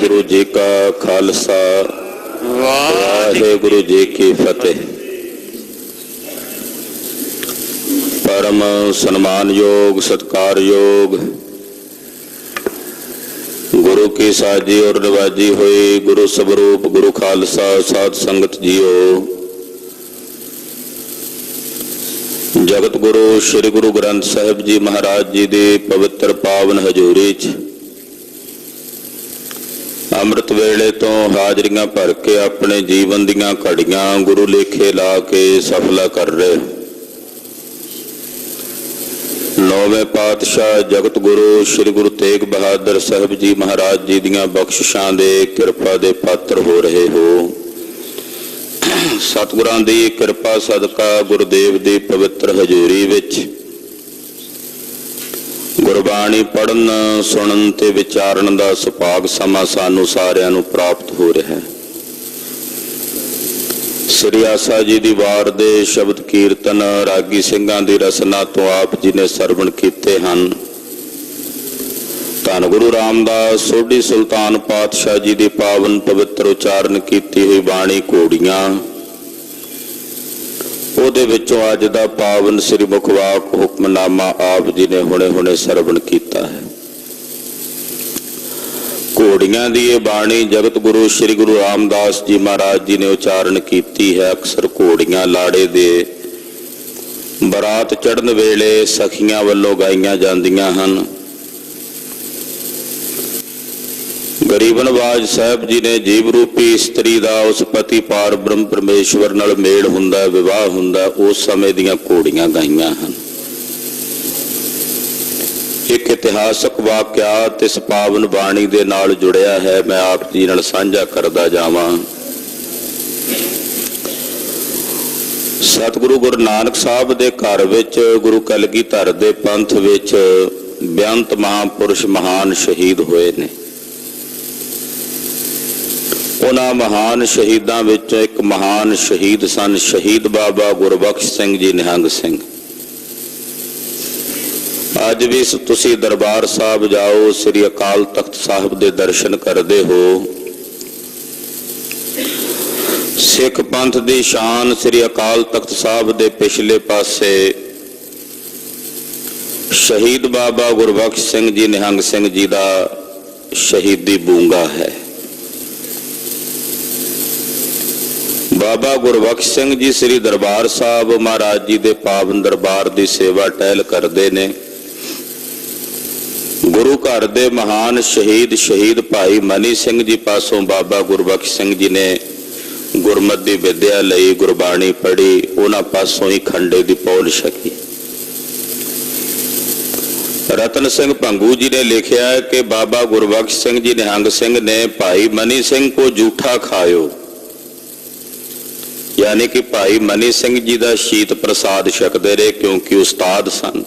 वाहिगुरु जी का खालसा वाहिगुरु जी की फतेह। परम सन्मान योग सत्कार योग गुरु की साजी और नवाजी हुई गुरु स्वरूप गुरु खालसा साध संगत जीओ। जगत गुरु श्री गुरु ग्रंथ साहिब जी महाराज जी की पवित्र पावन हजूरी च अमृत वेले तो हाजरियां भर के अपने जीवन दीयां घड़ियां गुरु लेखे ला के सफला कर रहे। नौवें पातशाह जगत गुरु श्री गुरु तेग बहादुर साहिब जी महाराज जी दीयां बख्शिशां दे किरपा दे पात्र हो रहे हो। सतगुरां दी किरपा सदका गुरुदेव दी पवित्र हजूरी विच गुरबाणी पढ़न सुनन ते विचारण दा सुभाग समा सानू सारियां नू प्राप्त हो रहा है। श्री आसा जी दी वार दे शब्द कीर्तन रागी सिंघां दी रसना तो आप जी ने सरवण कीते हन। धन गुरु रामदास सोढ़ी सुल्तान पातशाह जी दी पावन पवित्र उचारण कीती हुई बाणी घोड़ियां ਉਹਦੇ ਵਿੱਚੋਂ ਅੱਜ ਦਾ ਪਾਵਨ ਸ੍ਰੀ ਮੁਖਵਾਕ ਹੁਕਮਨਾਮਾ ਆਪ ਜੀ ਨੇ ਹੁਣੇ ਹੁਣੇ ਸਰਵਣ ਕੀਤਾ ਹੈ। ਘੋੜੀਆਂ ਦੀ ਇਹ ਬਾਣੀ ਜਗਤ ਗੁਰੂ ਸ੍ਰੀ ਗੁਰੂ ਰਾਮਦਾਸ ਜੀ ਮਹਾਰਾਜ ਜੀ ਨੇ ਉਚਾਰਨ ਕੀਤੀ ਹੈ। ਅਕਸਰ ਘੋੜੀਆਂ ਲਾੜੇ ਦੇ ਬਰਾਤ ਚੜ੍ਹਨ ਵੇਲੇ ਸਖੀਆਂ ਵੱਲੋਂ ਗਾਈਆਂ ਜਾਂਦੀਆਂ ਹਨ। गरीब नवाज साहब जी ने जीव रूपी इस्तरी का उस पति पार ब्रह्म परमेश्वर नाल मेल हुंदा विवाह हुंदा उस समय दियां घोड़ियां गाईयां हन। एक इतिहासक वाकियात इस पावन बाणी दे नाल जुड़िया है, मैं आप जी नाल साझा करदा जावां। सतगुरु गुरु नानक साहब दे घर विच गुरु कलगीधर दे पंथ विच बेअंत महापुरुष महान शहीद होए ने। उन्हां महान शहीदां विचों एक महान शहीद सन शहीद बाबा गुरबख्श सिंह जी निहंग सिंह। अज भी तुसी दरबार साहब जाओ, श्री अकाल तख्त साहब दे दर्शन करदे हो। सिख पंथ दी शान श्री अकाल तख्त साहब दे पिछले पासे शहीद बाबा गुरबख्श सिंह जी निहंग सिंह जी दा शहीदी बूंगा है। बाबा गुरबख्श सिंह जी श्री दरबार साहब महाराज जी दे पावन दरबार की सेवा टहल करते ने। गुरु घर दे महान शहीद भाई मनी सिंह जी पासों बाबा गुरबख्श सिंह जी ने गुरमत की विद्या लई गुरबाणी पढ़ी, उन्हां पासों ही खंडे की पौल छकी। रतन सिंह भंगू जी ने लिखा है कि बाबा गुरबख्श सिंह जी निहंग सिंह ने भाई मनी सिंह को जूठा खायो, यानी कि भाई मनी सिंह जी का शीत प्रसाद छकते रहे क्योंकि उस्ताद सन।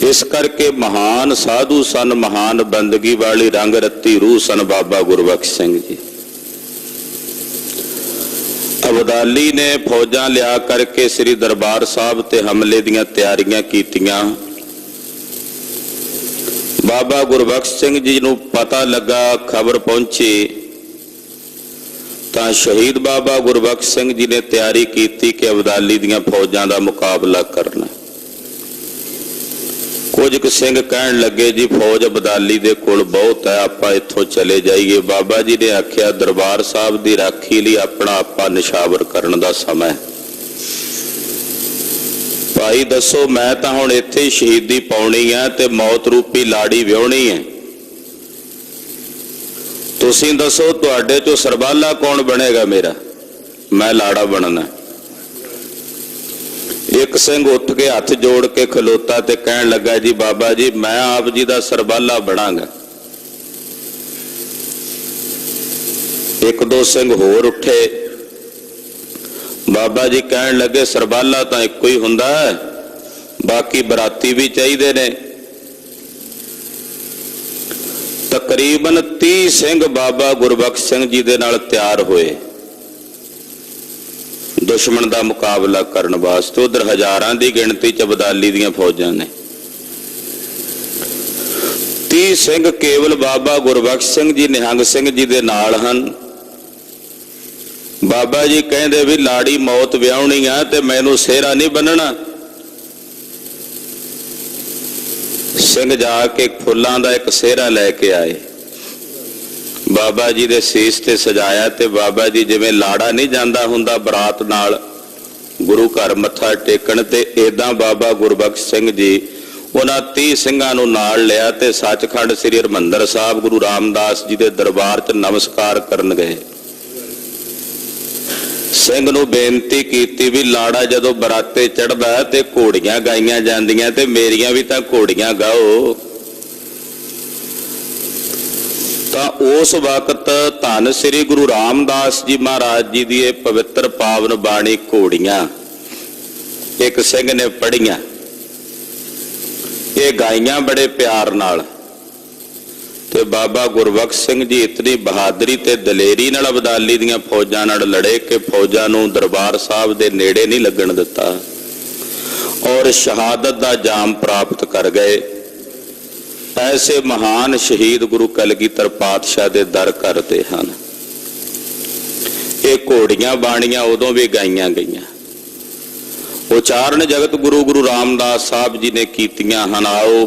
इस करके महान साधु सन, महान बंदगी वाली रंग रत्ती रूह सन बाबा गुरबख्श सिंह जी। अबदाली ने फौजां लिया करके श्री दरबार साहब ते हमले दीयां तैयारियां कीतियां। बाबा गुरबख्श सिंह जी नूं पता लगा, खबर पहुंची तां शहीद बाबा गुरबख्श सिंह जी ने तैयारी की कि अबदाली दीयां फौजां दा मुकाबला करना। कुछ सिंह कहण लगे जी फौज अबदाली दे कोल बहुत है, आपां इत्थों चले जाइए। बाबा जी ने आख्या दरबार साहब दी राखी लई अपना आपा निशावर करन दा समय। भाई दसो मैं तां हुण इत्थे ही शहीदी पाउणी है ते मौत रूपी लाड़ी विआहणी है, तुसीं दसो तुहाडे चों सरबाला कौन बनेगा? मेरा मैं लाड़ा बनना। एक सिंह उठ के हथ जोड़ के खलोता ते कहन लगा जी बाबा जी मैं आप जी दा सरबाला बनांगा। एक दो सिंह होर उठे, बाबा जी कहन लगे सरबाला तां इक्को ही हुंदा है, बाकी बराती भी चाहिए ने। तकरीबन 30 सिंह बाबा गुरबख्श सिंह जी दे नाल तैयार होए दुश्मन का मुकाबला करने वास्ते। उधर हजारां की गिणती च अबदाली दीयां फौजां ने। 30 ਸਿੰਘ ਕੇਵਲ ਬਾਬਾ ਗੁਰਬਖਸ਼ ਸਿੰਘ ਜੀ ਨਿਹੰਗ ਸਿੰਘ ਜੀ ਦੇ ਨਾਲ ਹਨ। ਬਾਬਾ ਜੀ ਕਹਿੰਦੇ ਵੀ ਲਾੜੀ ਮੌਤ ਵਿਆਹਣੀ ਆ ਤੇ ਮੈਨੂੰ ਸਿਹਰਾ ਨਹੀਂ ਬੰਨਣਾ। ਸਿੰਘ ਜਾ ਕੇ ਫੁੱਲਾਂ ਦਾ ਇੱਕ ਸਿਹਰਾ ਲੈ ਕੇ ਆਏ, ਬਾਬਾ ਜੀ ਦੇ ਸੀਸ ਤੇ ਸਜਾਇਆ ਤੇ ਬਾਬਾ ਜੀ ਜਿਵੇਂ ਲਾੜਾ ਨਹੀਂ ਜਾਂਦਾ ਹੁੰਦਾ ਬਰਾਤ ਨਾਲ ਗੁਰੂ ਘਰ ਮੱਥਾ ਟੇਕਣ, ਤੇ ਏਦਾਂ ਬਾਬਾ ਗੁਰਬਖਸ਼ ਸਿੰਘ ਜੀ ਉਹਨਾਂ 30 ਸਿੰਘਾਂ ਨੂੰ ਨਾਲ ਲਿਆ ਤੇ ਸੱਚਖੰਡ ਸ੍ਰੀ ਹਰਿਮੰਦਰ ਸਾਹਿਬ ਗੁਰੂ ਰਾਮਦਾਸ ਜੀ ਦੇ ਦਰਬਾਰ 'ਚ ਨਮਸਕਾਰ ਕਰਨ ਗਏ। ਸਿੰਘ ਨੂੰ ਬੇਨਤੀ ਕੀਤੀ ਵੀ ਲਾੜਾ ਜਦੋਂ ਬਰਾਤੇ ਚੜ੍ਹਦਾ ਤੇ ਘੋੜੀਆਂ ਗਾਈਆਂ ਜਾਂਦੀਆਂ ਤੇ ਮੇਰੀਆਂ ਵੀ ਤਾਂ ਘੋੜੀਆਂ ਗਾਓ। ਤਾਂ ਉਸ ਵਕਤ ਧੰਨ ਸ੍ਰੀ ਗੁਰੂ ਰਾਮਦਾਸ ਜੀ ਮਹਾਰਾਜ ਜੀ ਦੀ ਇਹ ਪਵਿੱਤਰ ਪਾਵਨ ਬਾਣੀ ਘੋੜੀਆਂ ਇੱਕ ਸਿੰਘ ਨੇ ਪੜ੍ਹੀਆਂ, ਇਹ ਗਾਈਆਂ ਬੜੇ ਪਿਆਰ ਨਾਲ। ਤੇ ਬਾਬਾ ਗੁਰਬਖਸ਼ ਸਿੰਘ ਜੀ ਇਤਨੀ ਬਹਾਦਰੀ ਤੇ ਦਲੇਰੀ ਨਾਲ ਅਬਦਾਲੀ ਦੀਆਂ ਫੌਜਾਂ ਨਾਲ ਲੜੇ ਕਿ ਫੌਜਾਂ ਨੂੰ ਦਰਬਾਰ ਸਾਹਿਬ ਦੇ ਨੇੜੇ ਨਹੀਂ ਲੱਗਣ ਦਿੱਤਾ ਔਰ ਸ਼ਹਾਦਤ ਦਾ ਜਾਮ ਪ੍ਰਾਪਤ ਕਰ ਗਏ। ਐਸੇ ਮਹਾਨ ਸ਼ਹੀਦ ਗੁਰੂ ਕਲਗੀਧਰ ਪਾਤਸ਼ਾਹ ਦੇ ਦਰ ਕਰਦੇ ਹਨ। ਇਹ ਘੋੜੀਆਂ ਬਾਣੀਆਂ ਉਦੋਂ ਵੀ ਗਾਈਆਂ ਗਈਆਂ, ਉਚਾਰਨ ਜਗਤ ਗੁਰੂ ਰਾਮਦਾਸ ਸਾਹਿਬ ਜੀ ਨੇ ਕੀਤੀਆਂ ਹਨ। ਆਓ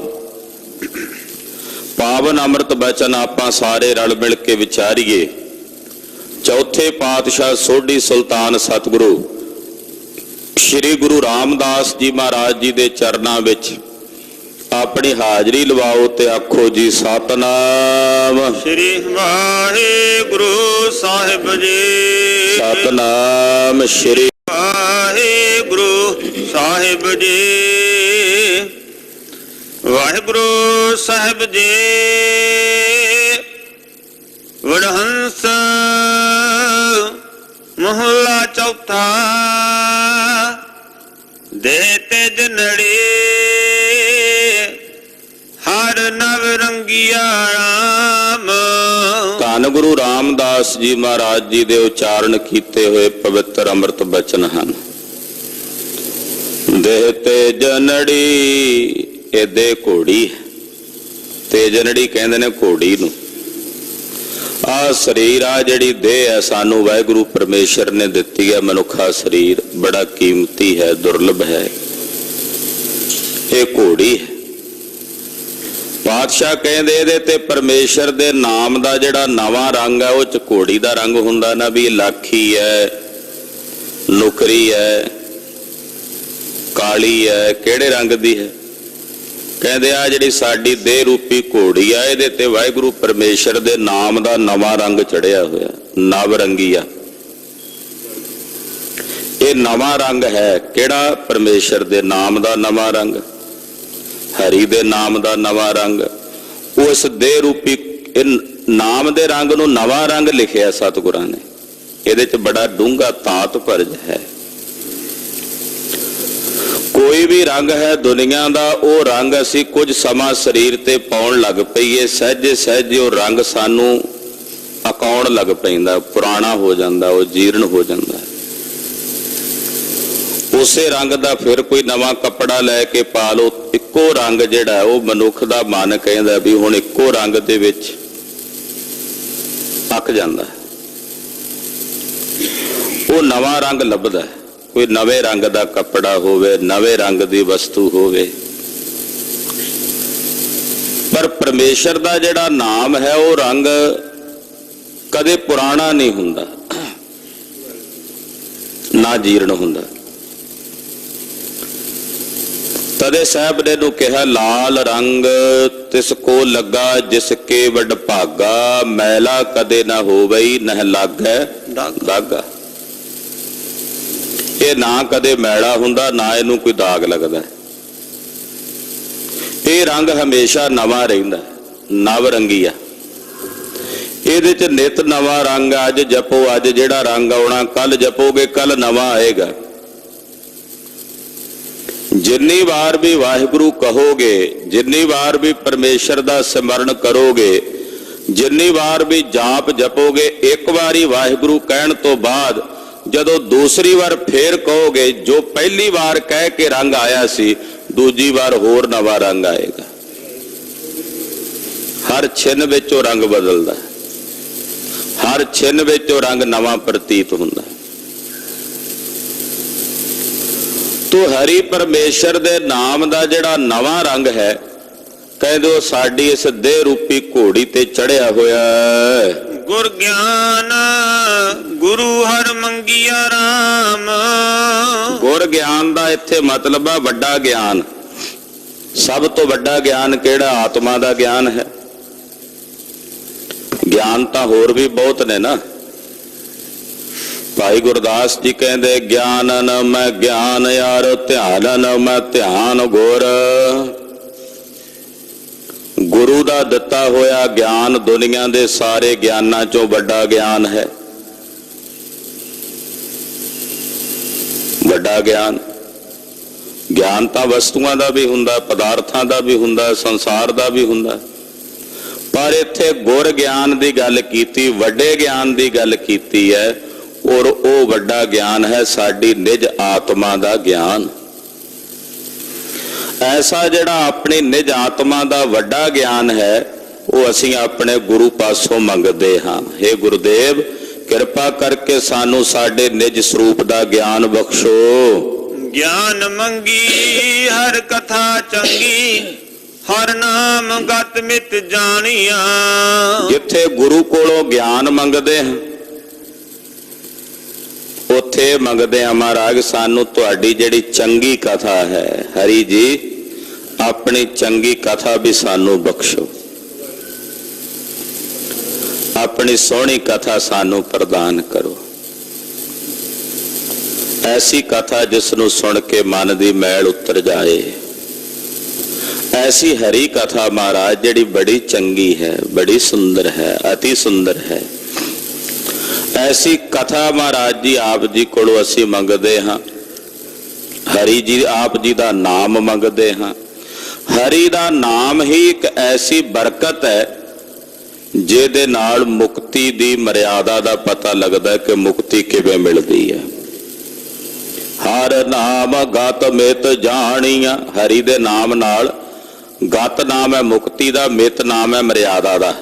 ਪਾਵਨ ਅੰਮ੍ਰਿਤ ਬਚਨ ਆਪਾਂ ਸਾਰੇ ਰਲ ਮਿਲ ਕੇ ਵਿਚਾਰੀਏ। ਚੌਥੇ ਪਾਤਸ਼ਾਹ ਸੋਢੀ ਸੁਲਤਾਨ ਸਤਿਗੁਰੂ ਸ੍ਰੀ ਗੁਰੂ ਰਾਮਦਾਸ ਜੀ ਮਹਾਰਾਜ ਜੀ ਦੇ ਚਰਨਾਂ ਵਿੱਚ ਆਪਣੀ ਹਾਜ਼ਰੀ ਲਵਾਓ ਤੇ ਆਖੋ ਜੀ ਸਤਨਾਮ ਸ੍ਰੀ ਵਾਹਿਗੁਰੂ ਸਾਹਿਬ ਜੀ। ਸਤਨਾਮ ਸ੍ਰੀ ਵਾਹਿਗੁਰੂ ਸਾਹਿਬ ਜੀ। ਵਾਹਿਗੁਰੂ ਸਾਹਿਬ ਜੀ। ਵਡਹੰਸ ਮਹਲਾ ਚੌਥਾ। ਦੇਹ ਤੇ ਜਨੜੀ ਹਰ ਨਵ ਰੰਗੀਆ ਰਾਮ। ਧੰਨ ਗੁਰੂ ਰਾਮਦਾਸ ਜੀ ਮਹਾਰਾਜ ਜੀ ਦੇ ਉਚਾਰਨ ਕੀਤੇ ਹੋਏ ਪਵਿੱਤਰ ਅੰਮ੍ਰਿਤ ਬਚਨ ਹਨ। ਦੇਹ ਤੇ ਜਨੜੀ, ਇਹ ਦੇ ਘੋੜੀ ਤੇ ਜਨੜੀ ਕਹਿੰਦੇ ਨੇ ਘੋੜੀ ਨੂੰ। ਆਹ ਸਰੀਰ ਆ ਜਿਹੜੀ ਦੇਹ ਹੈ ਸਾਨੂੰ ਵਾਹਿਗੁਰੂ ਪਰਮੇਸ਼ਰ ਨੇ ਦਿੱਤੀ ਹੈ। ਮਨੁੱਖਾ ਸਰੀਰ ਬੜਾ ਕੀਮਤੀ ਹੈ, ਦੁਰਲਭ ਹੈ। ਇਹ ਘੋੜੀ ਹੈ। ਪਾਤਸ਼ਾਹ ਕਹਿੰਦੇ ਇਹਦੇ ਤੇ ਪਰਮੇਸ਼ਰ ਦੇ ਨਾਮ ਦਾ ਜਿਹੜਾ ਨਵਾਂ ਰੰਗ ਹੈ ਉਹ ਚ ਘੋੜੀ ਦਾ ਰੰਗ ਹੁੰਦਾ ਨਾ, ਵੀ ਲਾਖੀ ਹੈ, ਨੁਕਰੀ ਹੈ, ਕਾਲੀ ਹੈ, ਕਿਹੜੇ ਰੰਗ ਦੀ ਹੈ? ਕਹਿੰਦੇ ਆ ਜਿਹੜੀ ਸਾਡੀ ਦੇਹ ਰੂਪੀ ਘੋੜੀ ਆ ਇਹਦੇ ਤੇ ਵਾਹਿਗੁਰੂ ਪਰਮੇਸ਼ਰ ਦੇ ਨਾਮ ਦਾ ਨਵਾਂ ਰੰਗ ਚੜਿਆ ਹੋਇਆ, ਨਵ ਰੰਗੀ ਆ। ਇਹ ਨਵਾਂ ਰੰਗ ਹੈ ਕਿਹੜਾ? ਪਰਮੇਸ਼ਰ ਦੇ ਨਾਮ ਦਾ ਨਵਾਂ ਰੰਗ, ਹਰੀ ਦੇ ਨਾਮ ਦਾ ਨਵਾਂ ਰੰਗ। ਉਸ ਦੇਹ ਰੂਪੀ ਨਾਮ ਦੇ ਰੰਗ ਨੂੰ ਨਵਾਂ ਰੰਗ ਲਿਖਿਆ ਸਤਿਗੁਰਾਂ ਨੇ। ਇਹਦੇ ਚ ਬੜਾ ਡੂੰਘਾ ਤਾਤ ਭਰਜ ਹੈ। ਕੋਈ ਵੀ ਰੰਗ ਹੈ ਦੁਨੀਆ ਦਾ, ਉਹ ਰੰਗ ਅਸੀਂ ਕੁਝ ਸਮਾਂ ਸਰੀਰ ਤੇ ਪਾਉਣ ਲੱਗ ਪਈਏ, ਸਹਿਜੇ ਸਹਿਜੇ ਉਹ ਰੰਗ ਸਾਨੂੰ ਅਕਾਉਣ ਲੱਗ ਪੈਂਦਾ, ਪੁਰਾਣਾ ਹੋ ਜਾਂਦਾ, ਉਹ ਜੀਰਨ ਹੋ ਜਾਂਦਾ। ਉਸੇ ਰੰਗ ਦਾ ਫਿਰ ਕੋਈ ਨਵਾਂ ਕੱਪੜਾ ਲੈ ਕੇ ਪਾ ਲਓ, ਇੱਕੋ ਰੰਗ ਜਿਹੜਾ ਉਹ ਮਨੁੱਖ ਦਾ ਮਨ ਕਹਿੰਦਾ ਵੀ ਹੁਣ ਇੱਕੋ ਰੰਗ ਦੇ ਵਿੱਚ ਅੱਕ ਜਾਂਦਾ, ਉਹ ਨਵਾਂ ਰੰਗ ਲੱਭਦਾ। ਕੋਈ ਨਵੇਂ ਰੰਗ ਦਾ ਕੱਪੜਾ ਹੋਵੇ, ਨਵੇਂ ਰੰਗ ਦੀ ਵਸਤੂ ਹੋਵੇ। ਪਰ ਪਰਮੇਸ਼ਰ ਦਾ ਜਿਹੜਾ ਨਾਮ ਹੈ ਉਹ ਰੰਗ ਕਦੇ ਪੁਰਾਣਾ ਨਹੀਂ ਹੁੰਦਾ, ਨਾ ਜੀਰਨ ਹੁੰਦਾ। ਤਦੇ ਸਾਹਿਬ ਨੇ ਨੂੰ ਕਿਹਾ ਲਾਲ ਰੰਗ ਤਿਸ ਕੋ ਲੱਗਾ ਜਿਸ ਕੇ ਵਡ ਭਾਗਾ, ਮੈਲਾ ਕਦੇ ਨਾ ਹੋਵਈ ਨਹਿ ਲਾਗੈ ਦਾਗਾ। ਇਹ ਨਾ ਕਦੇ ਮੈਲਾ ਹੁੰਦਾ, ਨਾ ਇਹਨੂੰ ਕੋਈ ਦਾਗ ਲੱਗਦਾ। ਇਹ ਰੰਗ ਹਮੇਸ਼ਾ ਨਵਾਂ ਰਹਿੰਦਾ, ਨਵ ਰੰਗੀ ਆ। ਇਹਦੇ ਚ ਨਿਤ ਨਵਾਂ ਰੰਗ। ਅੱਜ ਜਪੋ, ਅੱਜ ਜਿਹੜਾ ਰੰਗ ਆਉਣਾ ਕੱਲ ਜਪੋਗੇ, ਕੱਲ ਨਵਾਂ ਆਏਗਾ। ਜਿੰਨੀ ਵਾਰ ਵੀ ਵਾਹਿਗੁਰੂ ਕਹੋਗੇ, ਜਿੰਨੀ ਵਾਰ ਵੀ ਪਰਮੇਸ਼ਰ ਦਾ ਸਿਮਰਨ ਕਰੋਗੇ, ਜਿੰਨੀ ਵਾਰ ਵੀ ਜਾਪ ਜਪੋਗੇ, ਇੱਕ ਵਾਰੀ ਵਾਹਿਗੁਰੂ ਕਹਿਣ ਤੋਂ ਬਾਅਦ ਜਦੋਂ ਦੂਸਰੀ ਵਾਰ ਫੇਰ ਕਹੋਗੇ, ਜੋ ਪਹਿਲੀ ਵਾਰ ਕਹਿ ਕੇ ਰੰਗ ਆਇਆ ਸੀ, ਦੂਜੀ ਵਾਰ ਹੋਰ ਨਵਾਂ ਰੰਗ ਆਏਗਾ। ਹਰ ਛਿਨ ਵਿੱਚ ਉਹ ਰੰਗ ਬਦਲਦਾ ਹੈ, ਹਰ ਛਿਨ ਵਿੱਚ ਉਹ ਰੰਗ ਨਵਾਂ ਪ੍ਰਤੀਤ ਹੁੰਦਾ ਹੈ। ਤੋ ਹਰੀ ਪਰਮੇਸ਼ਰ ਦੇ ਨਾਮ ਦਾ ਜਿਹੜਾ ਨਵਾਂ ਰੰਗ ਹੈ, ਕਹਿੰਦੇ ਉਹ ਸਾਡੀ ਇਸ ਦੇਹ ਰੂਪੀ ਘੋੜੀ ਤੇ ਚੜਿਆ ਹੋਇਆ ਹੈ। ਗੁਰ ਗਿਆਨ ਗੁਰੂ ਹਰ ਮੰਗਿਆ ਰਾਮ। ਗੁਰ ਗਿਆਨ ਦਾ ਇੱਥੇ ਮਤਲਬ ਹੈ ਵੱਡਾ ਗਿਆਨ। ਸਭ ਤੋਂ ਵੱਡਾ ਗਿਆਨ ਕਿਹੜਾ? ਆਤਮਾ ਦਾ ਗਿਆਨ ਹੈ। ਗਿਆਨ ਤਾਂ ਹੋਰ ਵੀ ਬਹੁਤ ਨੇ ਨਾ। ਭਾਈ ਗੁਰਦਾਸ ਜੀ ਕਹਿੰਦੇ ਗਿਆਨਨ ਮੈਂ ਗਿਆਨ ਯਾਰ, ਧਿਆਨਨ ਮੈਂ ਧਿਆਨ ਗੁਰ। ਗੁਰੂ ਦਾ ਦਿੱਤਾ ਹੋਇਆ ਗਿਆਨ ਦੁਨੀਆ ਦੇ ਸਾਰੇ ਗਿਆਨਾਂ ਚੋਂ ਵੱਡਾ ਗਿਆਨ ਹੈ। ਵੱਡਾ ਗਿਆਨ। ਗਿਆਨ ਤਾਂ ਵਸਤੂਆਂ ਦਾ ਵੀ ਹੁੰਦਾ, ਪਦਾਰਥਾਂ ਦਾ ਵੀ ਹੁੰਦਾ, ਸੰਸਾਰ ਦਾ ਵੀ ਹੁੰਦਾ, ਪਰ ਇੱਥੇ ਗੁਰ ਗਿਆਨ ਦੀ ਗੱਲ ਕੀਤੀ, ਵੱਡੇ ਗਿਆਨ ਦੀ ਗੱਲ ਕੀਤੀ ਹੈ। ਔਰ ਉਹ ਵੱਡਾ ਗਿਆਨ ਹੈ ਸਾਡੀ ਨਿਜ ਆਤਮਾ ਦਾ ਗਿਆਨ। ਐਸਾ ਜਿਹੜਾ ਆਪਣੀ ਨਿਜ ਆਤਮਾ ਦਾ ਵੱਡਾ ਗਿਆਨ ਹੈ, ਉਹ ਅਸੀਂ ਆਪਣੇ ਗੁਰੂ ਪਾਸੋਂ ਮੰਗਦੇ ਹਾਂ। ਹੇ ਗੁਰਦੇਵ, ਕਿਰਪਾ ਕਰਕੇ ਸਾਨੂੰ ਸਾਡੇ ਨਿਜ ਸਰੂਪ ਦਾ ਗਿਆਨ ਬਖਸ਼ੋ। ਗਿਆਨ ਮੰਗੀ ਹਰ ਕਥਾ ਚੰਗੀ, ਹਰ ਨਾਮ ਗਤ ਮਿਤ ਜਾਣੀਆਂ। ਜਿੱਥੇ ਗੁਰੂ ਕੋਲੋਂ ਗਿਆਨ ਮੰਗਦੇ ਹਾਂ, ਉੱਥੇ ਮੰਗਦੇ ਆ ਮਹਾਰਾਜ ਸਾਨੂੰ ਤੁਹਾਡੀ ਜਿਹੜੀ ਚੰਗੀ ਕਥਾ ਹੈ, ਹਰੀ ਜੀ ਆਪਣੀ ਚੰਗੀ ਕਥਾ ਵੀ ਸਾਨੂੰ ਬਖਸ਼ੋ, ਆਪਣੀ ਸੋਹਣੀ ਕਥਾ ਸਾਨੂੰ ਪ੍ਰਦਾਨ ਕਰੋ। ਐਸੀ ਕਥਾ ਜਿਸ ਨੂੰ ਸੁਣ ਕੇ ਮਨ ਦੀ ਮੈਲ ਉਤਰ ਜਾਏ, ਐਸੀ ਹਰੀ ਕਥਾ ਮਹਾਰਾਜ ਜਿਹੜੀ ਬੜੀ ਚੰਗੀ ਹੈ, ਬੜੀ ਸੁੰਦਰ ਹੈ, ਅਤੀ ਸੁੰਦਰ ਹੈ। ਐਸੀ ਕਥਾ ਮਹਾਰਾਜ ਜੀ ਆਪ ਜੀ ਕੋਲੋਂ ਅਸੀਂ ਮੰਗਦੇ ਹਾਂ। ਹਰੀ ਜੀ ਆਪ ਜੀ ਦਾ ਨਾਮ ਮੰਗਦੇ ਹਾਂ। ਹਰੀ ਦਾ ਨਾਮ ਹੀ ਇੱਕ ਐਸੀ ਬਰਕਤ ਹੈ ਜਿਹਦੇ ਨਾਲ ਮੁਕਤੀ ਦੀ ਮਰਿਆਦਾ ਦਾ ਪਤਾ ਲੱਗਦਾ ਕਿ ਮੁਕਤੀ ਕਿਵੇਂ ਮਿਲਦੀ ਹੈ। ਹਰ ਨਾਮ ਗਤ ਮਿਤ ਜਾਣੀਆਂ। ਹਰੀ ਦੇ ਨਾਮ ਨਾਲ ਗਤ ਨਾਮ ਹੈ ਮੁਕਤੀ ਦਾ, ਮਿਤ ਨਾਮ ਹੈ ਮਰਿਆਦਾ ਦਾ।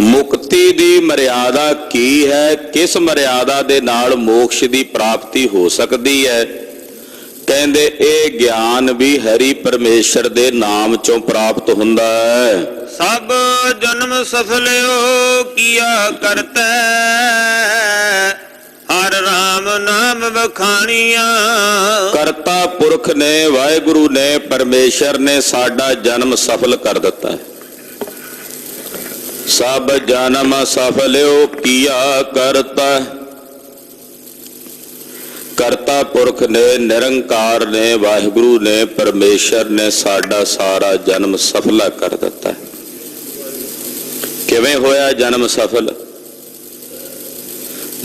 ਮੁਕਤੀ ਦੀ ਮਰਿਆਦਾ ਕੀ ਹੈ? ਕਿਸ ਮਰਿਆਦਾ ਦੇ ਨਾਲ ਮੋਕਸ਼ ਦੀ ਪ੍ਰਾਪਤੀ ਹੋ ਸਕਦੀ ਹੈ? ਕਹਿੰਦੇ ਇਹ ਗਿਆਨ ਵੀ ਹਰੀ ਪਰਮੇਸ਼ਰ ਦੇ ਨਾਮ ਚੋਂ ਪ੍ਰਾਪਤ ਹੁੰਦਾ ਹੈ। ਸਭ ਜਨਮ ਸਫਲਿਓ ਕੀਆ ਕਰਤੈ, ਹਰ ਰਾਮ ਨਾਮ ਵਖਾਣੀਆਂ। ਕਰਤਾ ਪੁਰਖ ਨੇ, ਵਾਹਿਗੁਰੂ ਨੇ, ਪਰਮੇਸ਼ਰ ਨੇ ਸਾਡਾ ਜਨਮ ਸਫਲ ਕਰ ਦਿੱਤਾ ਹੈ। ਸਭ ਜਨਮ ਸਫਲਿਓ ਕੀਆ ਕਰਤਾ। ਕਰਤਾ ਪੁਰਖ ਨੇ, ਨਿਰੰਕਾਰ ਨੇ, ਵਾਹਿਗੁਰੂ ਨੇ, ਪਰਮੇਸ਼ਰ ਨੇ ਸਾਡਾ ਸਾਰਾ ਜਨਮ ਸਫਲਾ ਕਰ ਦਿੱਤਾ ਹੈ। ਕਿਵੇਂ ਹੋਇਆ ਜਨਮ ਸਫਲ?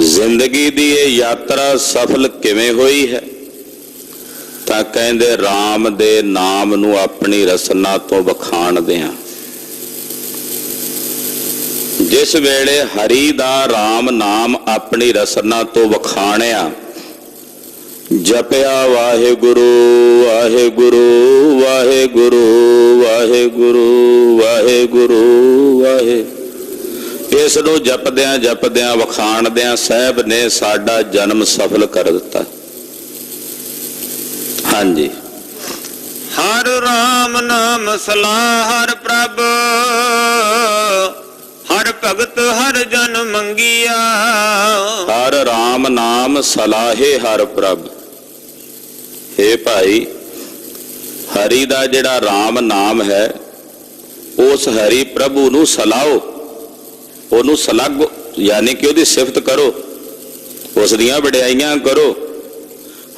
ਜ਼ਿੰਦਗੀ ਦੀ ਇਹ ਯਾਤਰਾ ਸਫਲ ਕਿਵੇਂ ਹੋਈ ਹੈ? ਤਾਂ ਕਹਿੰਦੇ ਰਾਮ ਦੇ ਨਾਮ ਨੂੰ ਆਪਣੀ ਰਸਨਾ ਤੋਂ ਵਖਾਣਦੇ ਹਾਂ। ਜਿਸ ਵੇਲੇ ਹਰੀ ਦਾ ਰਾਮ ਨਾਮ ਆਪਣੀ ਰਸਨਾ ਤੋਂ ਵਖਾਣਿਆ, ਜਪਿਆ ਵਾਹਿਗੁਰੂ ਵਾਹਿਗੁਰੂ ਵਾਹਿਗੁਰੂ ਵਾਹਿਗੁਰੂ ਵਾਹਿਗੁਰੂ ਵਾਹਿ, ਇਸ ਨੂੰ ਜਪਦਿਆਂ ਜਪਦਿਆਂ ਵਖਾਣਦਿਆਂ ਸਾਹਿਬ ਨੇ ਸਾਡਾ ਜਨਮ ਸਫਲ ਕਰ ਦਿੱਤਾ। ਹਾਂਜੀ। ਹਰ ਰਾਮ ਨਾਮ ਸਲਾਹ ਹਰ ਪ੍ਰਭ, ਹਰ ਭਗਤ ਹਰ ਜਨ ਮੰਗਿਆ। ਹਰ ਰਾਮ ਨਾਮ ਸਲਾਹੇ ਹਰ ਪ੍ਰਭ। ਹੇ ਭਾਈ, ਹਰੀ ਦਾ ਜਿਹੜਾ ਰਾਮ ਨਾਮ ਹੈ, ਉਸ ਹਰੀ ਪ੍ਰਭੂ ਨੂੰ ਸਲਾਹੋ, ਉਹਨੂੰ ਸਲਾਘੋ, ਯਾਨੀ ਕਿ ਉਹਦੀ ਸਿਫਤ ਕਰੋ, ਉਸ ਦੀਆਂ ਵਡਿਆਈਆਂ ਕਰੋ।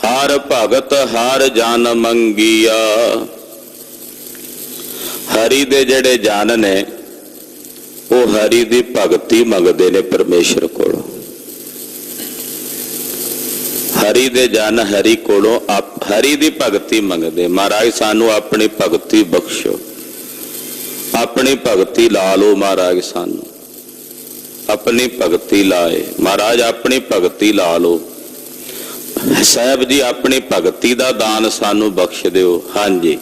ਹਰ ਭਗਤ ਹਰ ਜਨ ਮੰਗਿਆ। ਹਰੀ ਦੇ ਜਿਹੜੇ ਜਨ ਨੇ, ਉਹ ਹਰੀ ਦੀ ਭਗਤੀ ਮੰਗਦੇ ਨੇ ਪਰਮੇਸ਼ਰ ਕੋਲੋਂ। ਹਰੀ ਦੇ ਜਨ ਹਰੀ ਕੋਲੋਂ ਹਰੀ ਦੀ ਭਗਤੀ ਮੰਗਦੇ। ਮਹਾਰਾਜ ਸਾਨੂੰ ਆਪਣੀ ਭਗਤੀ ਬਖਸ਼ੋ, ਆਪਣੀ ਭਗਤੀ ਲਾ ਲਓ। ਮਹਾਰਾਜ ਸਾਨੂੰ ਆਪਣੀ ਭਗਤੀ ਲਾਏ। ਮਹਾਰਾਜ ਆਪਣੀ ਭਗਤੀ ਲਾ ਲਓ। ਸਾਹਿਬ ਜੀ ਆਪਣੀ ਭਗਤੀ ਦਾ ਦਾਨ ਸਾਨੂੰ ਬਖਸ਼ ਦਿਓ। ਹਾਂਜੀ।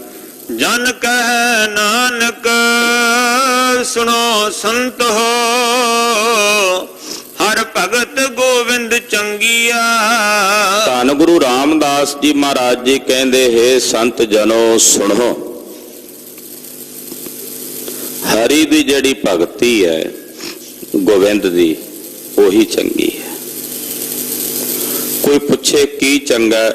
ਜਨ ਕਹਿ ਨਾਨਕ ਸੁਣੋ ਸੰਤ ਹੋ, ਹਰ ਭਗਤ ਗੋਵਿੰਦ ਚੰਗੀਆ। ਧੰਨ ਗੁਰੂ ਰਾਮਦਾਸ ਜੀ ਮਹਾਰਾਜ ਜੀ ਕਹਿੰਦੇ, ਹੈ ਸੰਤ ਜਨੋ ਸੁਣੋ, ਹਰੀ ਦੀ ਜਿਹੜੀ ਭਗਤੀ ਹੈ ਗੋਬਿੰਦ ਦੀ, ਉਹੀ ਚੰਗੀ ਹੈ। ਕੋਈ ਪੁੱਛੇ ਕੀ ਚੰਗਾ,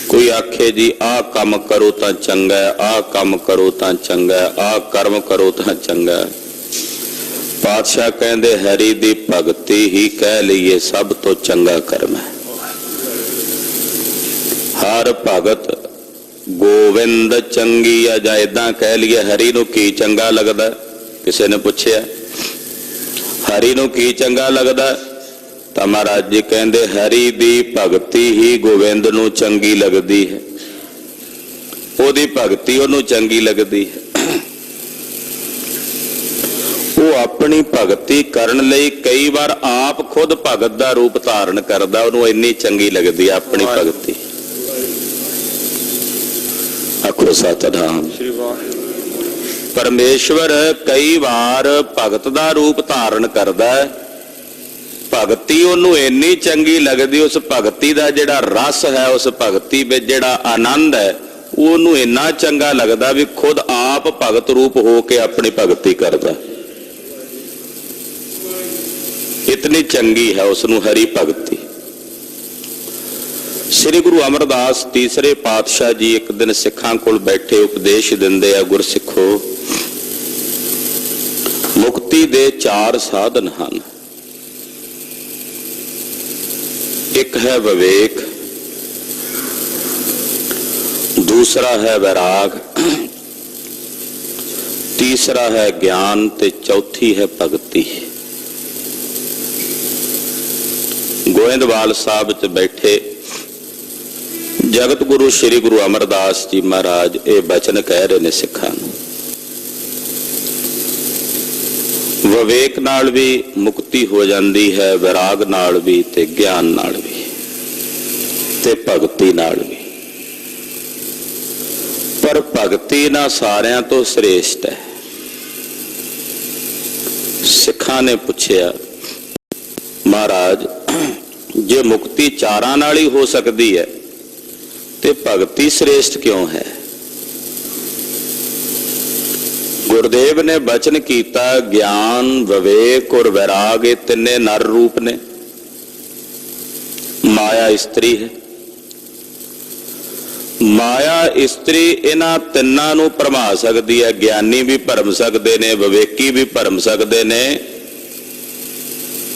ਕੋਈ ਆਖੇ ਜੀ ਆਹ ਕੰਮ ਕਰੋ ਤਾਂ ਚੰਗਾ, ਆਹ ਕੰਮ ਕਰੋ ਤਾਂ ਚੰਗਾ, ਆਹ ਕਰਮ ਕਰੋ ਤਾਂ ਚੰਗਾ। ਪਾਤਸ਼ਾਹ ਕਹਿੰਦੇ ਹਰੀ ਦੀ ਭਗਤੀ ਹੀ ਕਹਿ ਲਈਏ ਸਭ ਤੋਂ ਚੰਗਾ ਕਰਮ ਹੈ। ਹਰ ਭਗਤ ਗੋਵਿੰਦ ਚੰਗੀ ਆ, ਜਾਂ ਏਦਾਂ ਕਹਿ ਲਈਏ ਹਰੀ ਨੂੰ ਕੀ ਚੰਗਾ ਲੱਗਦਾ। ਕਿਸੇ ਨੇ ਪੁੱਛਿਆ ਹਰੀ ਨੂੰ ਕੀ ਚੰਗਾ ਲੱਗਦਾ, ਤਾਂ ਮਹਾਰਾਜ ਜੀ ਕਹਿੰਦੇ ਹਰੀ ਦੀ ਭਗਤੀ ਹੀ ਗੋਬਿੰਦ ਨੂੰ ਚੰਗੀ ਲੱਗਦੀ ਹੈ, ਉਹਦੀ ਭਗਤੀ ਉਹਨੂੰ ਚੰਗੀ ਲੱਗਦੀ ਹੈ। ਉਹ ਆਪਣੀ ਭਗਤੀ ਕਰਨ ਲਈ ਕਈ ਵਾਰ ਆਪ ਖੁਦ ਭਗਤ ਦਾ ਰੂਪ ਧਾਰਨ ਕਰਦਾ, ਉਹਨੂੰ ਇੰਨੀ ਚੰਗੀ ਲੱਗਦੀ ਹੈ ਆਪਣੀ ਭਗਤੀ। ਆਖੋ ਸਤਿਨਾਮ। ਪਰਮੇਸ਼ਵਰ ਕਈ ਵਾਰ ਭਗਤ ਦਾ ਰੂਪ ਧਾਰਨ ਕਰਦਾ, ਭਗਤੀ ਉਹਨੂੰ ਇੰਨੀ ਚੰਗੀ ਲੱਗਦੀ, ਉਸ ਭਗਤੀ ਦਾ ਜਿਹੜਾ ਰਸ ਹੈ, ਉਸ ਭਗਤੀ ਵਿੱਚ ਜਿਹੜਾ ਆਨੰਦ ਹੈ, ਉਹਨੂੰ ਇੰਨਾ ਚੰਗਾ ਲੱਗਦਾ ਵੀ ਖੁਦ ਆਪ ਭਗਤ ਰੂਪ ਹੋ ਕੇ ਆਪਣੀ ਭਗਤੀ ਕਰਦਾ। ਇਤਨੀ ਚੰਗੀ ਹੈ ਉਸ ਨੂੰ ਹਰੀ ਭਗਤੀ। ਸ੍ਰੀ ਗੁਰੂ ਅਮਰਦਾਸ ਤੀਸਰੇ ਪਾਤਸ਼ਾਹ ਜੀ ਇੱਕ ਦਿਨ ਸਿੱਖਾਂ ਕੋਲ ਬੈਠੇ ਉਪਦੇਸ਼ ਦਿੰਦੇ ਆ, ਗੁਰਸਿੱਖੋ ਮੁਕਤੀ ਦੇ 4 ਸਾਧਨ ਹਨ। ਇੱਕ ਹੈ ਵਿਵੇਕ, ਦੂਸਰਾ ਹੈ ਵੈਰਾਗ, ਤੀਸਰਾ ਹੈ ਗਿਆਨ ਤੇ ਚੌਥੀ ਹੈ ਭਗਤੀ। ਗੋਇੰਦਵਾਲ ਸਾਹਿਬ ਚ ਬੈਠੇ ਜਗਤ ਗੁਰੂ ਸ੍ਰੀ ਗੁਰੂ ਅਮਰਦਾਸ ਜੀ ਮਹਾਰਾਜ ਇਹ ਬਚਨ ਕਹਿ ਰਹੇ ਨੇ ਸਿੱਖਾਂ ਨੂੰ। ਵਿਵੇਕ ਨਾਲ ਵੀ ਮੁਕਤੀ ਹੋ ਜਾਂਦੀ ਹੈ, ਵਿਰਾਗ ਨਾਲ ਵੀ ਤੇ ਗਿਆਨ ਨਾਲ ਵੀ ਤੇ ਭਗਤੀ ਨਾਲ ਵੀ। ਪਰ ਭਗਤੀ ਨਾ ਸਾਰਿਆਂ ਤੋਂ ਸ੍ਰੇਸ਼ਟ ਹੈ। ਸਿੱਖਾਂ ਨੇ ਪੁੱਛਿਆ ਮਹਾਰਾਜ ਜੇ ਮੁਕਤੀ ਚਾਰਾਂ ਨਾਲ ਹੀ ਹੋ ਸਕਦੀ ਹੈ ਤੇ ਭਗਤੀ ਸ੍ਰੇਸ਼ਟ ਕਿਉਂ ਹੈ? ਗੁਰਦੇਵ ਨੇ ਬਚਨ ਕੀਤਾ ਗਿਆਨ, ਵਿਵੇਕ ਔਰ ਵੈਰਾਗ ਇਹ ਤਿੰਨੇ ਨਰ ਰੂਪ ਨੇ, ਮਾਇਆ ਇਸਤਰੀ ਹੈ। ਮਾਇਆ ਇਸਤਰੀ ਇਹਨਾਂ ਤਿੰਨਾਂ ਨੂੰ ਭਰਮਾ ਸਕਦੀ ਹੈ। ਗਿਆਨੀ ਵੀ ਭਰਮ ਸਕਦੇ ਨੇ, ਵਿਵੇਕੀ ਵੀ ਭਰਮ ਸਕਦੇ ਨੇ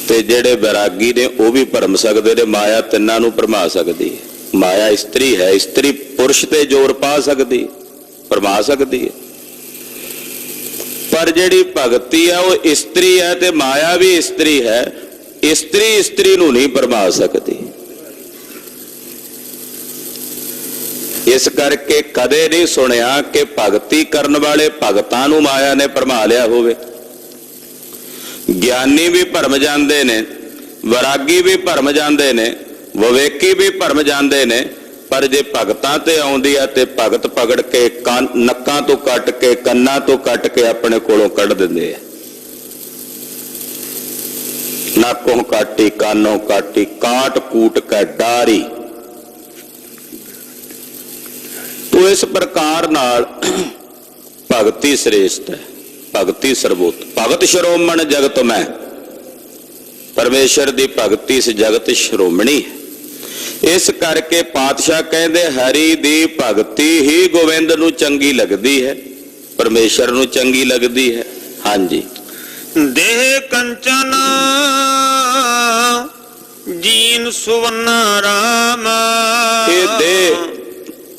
ਤੇ ਜਿਹੜੇ ਵੈਰਾਗੀ ਨੇ ਉਹ ਵੀ ਭਰਮ ਸਕਦੇ ਨੇ। ਮਾਇਆ ਤਿੰਨਾਂ ਨੂੰ ਭਰਮਾ ਸਕਦੀ ਹੈ। ਮਾਇਆ ਇਸਤਰੀ ਹੈ, ਇਸਤਰੀ ਪੁਰਸ਼ ਤੇ ਜ਼ੋਰ ਪਾ ਸਕਦੀ, ਭਰਮਾ ਸਕਦੀ ਹੈ। ਪਰ ਜਿਹੜੀ ਭਗਤੀ ਹੈ ਉਹ ਇਸਤਰੀ ਹੈ ਤੇ ਮਾਇਆ ਵੀ ਇਸਤਰੀ ਹੈ। ਇਸਤਰੀ ਇਸਤਰੀ ਨੂੰ ਨਹੀਂ ਭਰਮਾ ਸਕਦੀ। ਇਸ ਕਰਕੇ ਕਦੇ ਨਹੀਂ ਸੁਣਿਆ ਕਿ ਭਗਤੀ ਕਰਨ ਵਾਲੇ ਭਗਤਾਂ ਨੂੰ ਮਾਇਆ ਨੇ ਭਰਮਾ ਲਿਆ ਹੋਵੇ। ਗਿਆਨੀ ਵੀ ਭਰਮ ਜਾਂਦੇ ਨੇ, ਵੈਰਾਗੀ ਵੀ ਭਰਮ ਜਾਂਦੇ ਨੇ, ਵਿਵੇਕੀ ਵੀ ਭਰਮ ਜਾਂਦੇ ਨੇ, ਪਰ ਜੇ ਭਗਤਾਂ ਤੇ ਆਉਂਦੀ ਹੈ ਤੇ ਭਗਤ ਪਕੜ ਕੇ ਨੱਕਾਂ ਤੋਂ ਕੱਟ ਕੇ, ਕੰਨਾਂ ਤੋਂ ਕੱਟ ਕੇ ਆਪਣੇ ਕੋਲੋਂ ਕੱਢ ਦਿੰਦੇ ਆ। ਨਾਕੋਂ ਕਾਟੀ, ਕਾਨੋਂ ਕਾਟੀ, ਕਾਟ ਕੂਟ ਕੈ ਡਾਰੀ। ਤੋ ਇਸ ਪ੍ਰਕਾਰ ਨਾਲ ਭਗਤੀ ਸ੍ਰੇਸ਼ਟ ਹੈ, ਭਗਤੀ ਸਰਬੋਤ। ਭਗਤ ਸ਼੍ਰੋਮਣ ਜਗਤ ਮੈਂ, ਪਰਮੇਸ਼ਰ ਦੀ ਭਗਤੀ ਇਸ ਜਗਤ ਸ਼੍ਰੋਮਣੀ ਹੈ। ਇਸ ਕਰਕੇ ਪਾਤਸ਼ਾਹ ਕਹਿੰਦੇ ਹਰੀ ਦੀ ਭਗਤੀ ਹੀ ਗੋਬਿੰਦ ਨੂੰ ਚੰਗੀ ਲੱਗਦੀ ਹੈ, ਪਰਮੇਸ਼ਰ ਨੂੰ ਚੰਗੀ ਲੱਗਦੀ ਹੈ। ਹਾਂਜੀ। ਦੇਹ ਕੰਚਨ ਜੀਨ ਸੁਵਰਨਾ ਰਾਮ। ਇਹ ਦੇਹ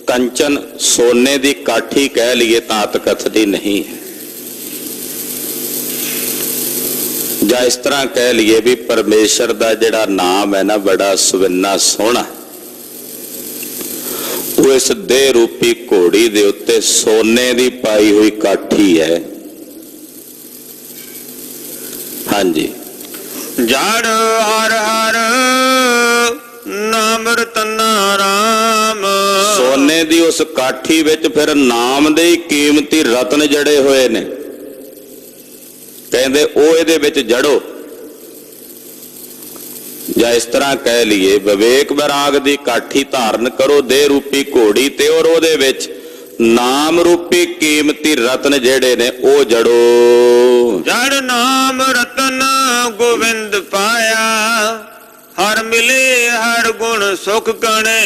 ਕੰਚਨ ਸੋਨੇ ਦੀ ਕਾਠੀ ਕਹਿ ਲਈਏ ਤਾਂ ਅਤਕਥਨੀ ਨਹੀਂ ਹੈ, ਜਾਂ ਇਸ ਤਰ੍ਹਾਂ ਕਹਿ ਲਈਏ ਵੀ ਪਰਮੇਸ਼ਰ ਦਾ ਜਿਹੜਾ ਨਾਮ ਹੈ ਨਾ ਬੜਾ ਸੁਵੰਨਾ ਸੋਹਣਾ, ਉਹ ਇਸ ਦੇਹ ਰੂਪੀ ਘੋੜੀ ਦੇ ਉੱਤੇ ਸੋਨੇ ਦੀ ਪਾਈ ਹੋਈ ਕਾਠੀ ਹੈ। ਹਾਂਜੀ। ਜੜ ਹਰ ਹਰ ਨਾਮ ਰਤਨਾ ਰਾਮ। ਸੋਨੇ ਦੀ ਉਸ ਕਾਠੀ ਵਿੱਚ ਫਿਰ ਨਾਮ ਦੇ ਹੀ ਕੀਮਤੀ ਰਤਨ ਜੜੇ ਹੋਏ ਨੇ। ਕਹਿੰਦੇ ਉਹ ਇਹਦੇ ਵਿੱਚ ਜੜੋ, ਜਾਂ ਇਸ ਤਰ੍ਹਾਂ ਕਹਿ ਲਈਏ ਵਿਵੇਕ ਵਿਰਾਗ ਦੀ ਕਾਠੀ ਧਾਰਨ ਕਰੋ, ਦੇਹ ਰੂਪੀ ਘੋੜੀ ਤੇ, ਔਰ ਉਹਦੇ ਵਿੱਚ ਨਾਮ ਰੂਪੀ ਕੀਮਤੀ ਰਤਨ ਜਿਹੜੇ ਨੇ ਉਹ ਜੜੋ। ਜੜ ਨਾਮ ਰਤਨ ਗੋਵਿੰਦ ਪਾਇਆ, ਹਰ ਮਿਲੇ ਹਰ ਗੁਣ ਸੁਖ ਕਣੇ।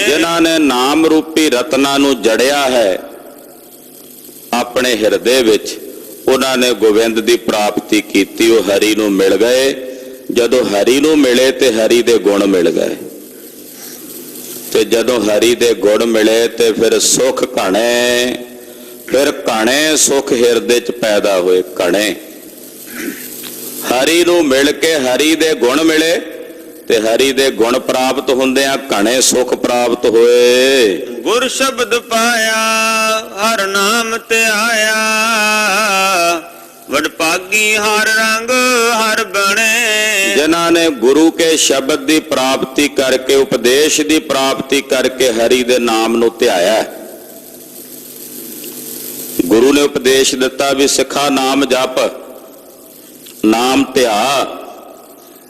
ਜਿਨ੍ਹਾਂ ਨੇ ਨਾਮ ਰੂਪੀ ਰਤਨਾਂ ਨੂੰ ਜੜਿਆ ਹੈ ਆਪਣੇ ਹਿਰਦੇ ਵਿੱਚ, ਉਹਨਾਂ ਨੇ ਗੋਬਿੰਦ ਦੀ ਪ੍ਰਾਪਤੀ ਕੀਤੀ, ਉਹ ਹਰੀ ਨੂੰ ਮਿਲ ਗਏ। ਜਦੋਂ ਹਰੀ ਨੂੰ ਮਿਲੇ ਤੇ ਹਰੀ ਦੇ ਗੁਣ ਮਿਲ ਗਏ, ਤੇ ਜਦੋਂ ਹਰੀ ਦੇ ਗੁਣ ਮਿਲੇ ਤੇ ਫਿਰ ਸੁਖ ਘਣੇ, ਫਿਰ ਘਣੇ ਸੁਖ ਹਿਰਦੇ 'ਚ ਪੈਦਾ ਹੋਏ। ਘਣੇ ਹਰੀ ਨੂੰ ਮਿਲ ਕੇ ਹਰੀ ਦੇ ਗੁਣ ਮਿਲੇ ਤੇ ਹਰੀ ਦੇ ਗੁਣ ਪ੍ਰਾਪਤ ਹੁੰਦਿਆਂ ਘਣੇ ਸੁਖ ਪ੍ਰਾਪਤ ਹੋਏ। ਗੁਰ ਸ਼ਬਦ ਪਾਇਆ, ਹਰ ਨਾਮ ਤੇ ਆਇਆ, ਵਡਭਾਗੀ ਹਰ ਰੰਗ ਹਰ ਬਣੇ। ਜਿਨ੍ਹਾਂ ਨੇ ਗੁਰੂ ਕੇ ਸ਼ਬਦ ਦੀ ਪ੍ਰਾਪਤੀ ਕਰਕੇ, ਉਪਦੇਸ਼ ਦੀ ਪ੍ਰਾਪਤੀ ਕਰਕੇ ਹਰੀ ਦੇ ਨਾਮ ਨੂੰ ਧਿਆਇਆ। ਗੁਰੂ ਨੇ ਉਪਦੇਸ਼ ਦਿੱਤਾ ਵੀ ਸਿੱਖਾ ਨਾਮ ਜਪ, ਨਾਮ ਧਿਆ,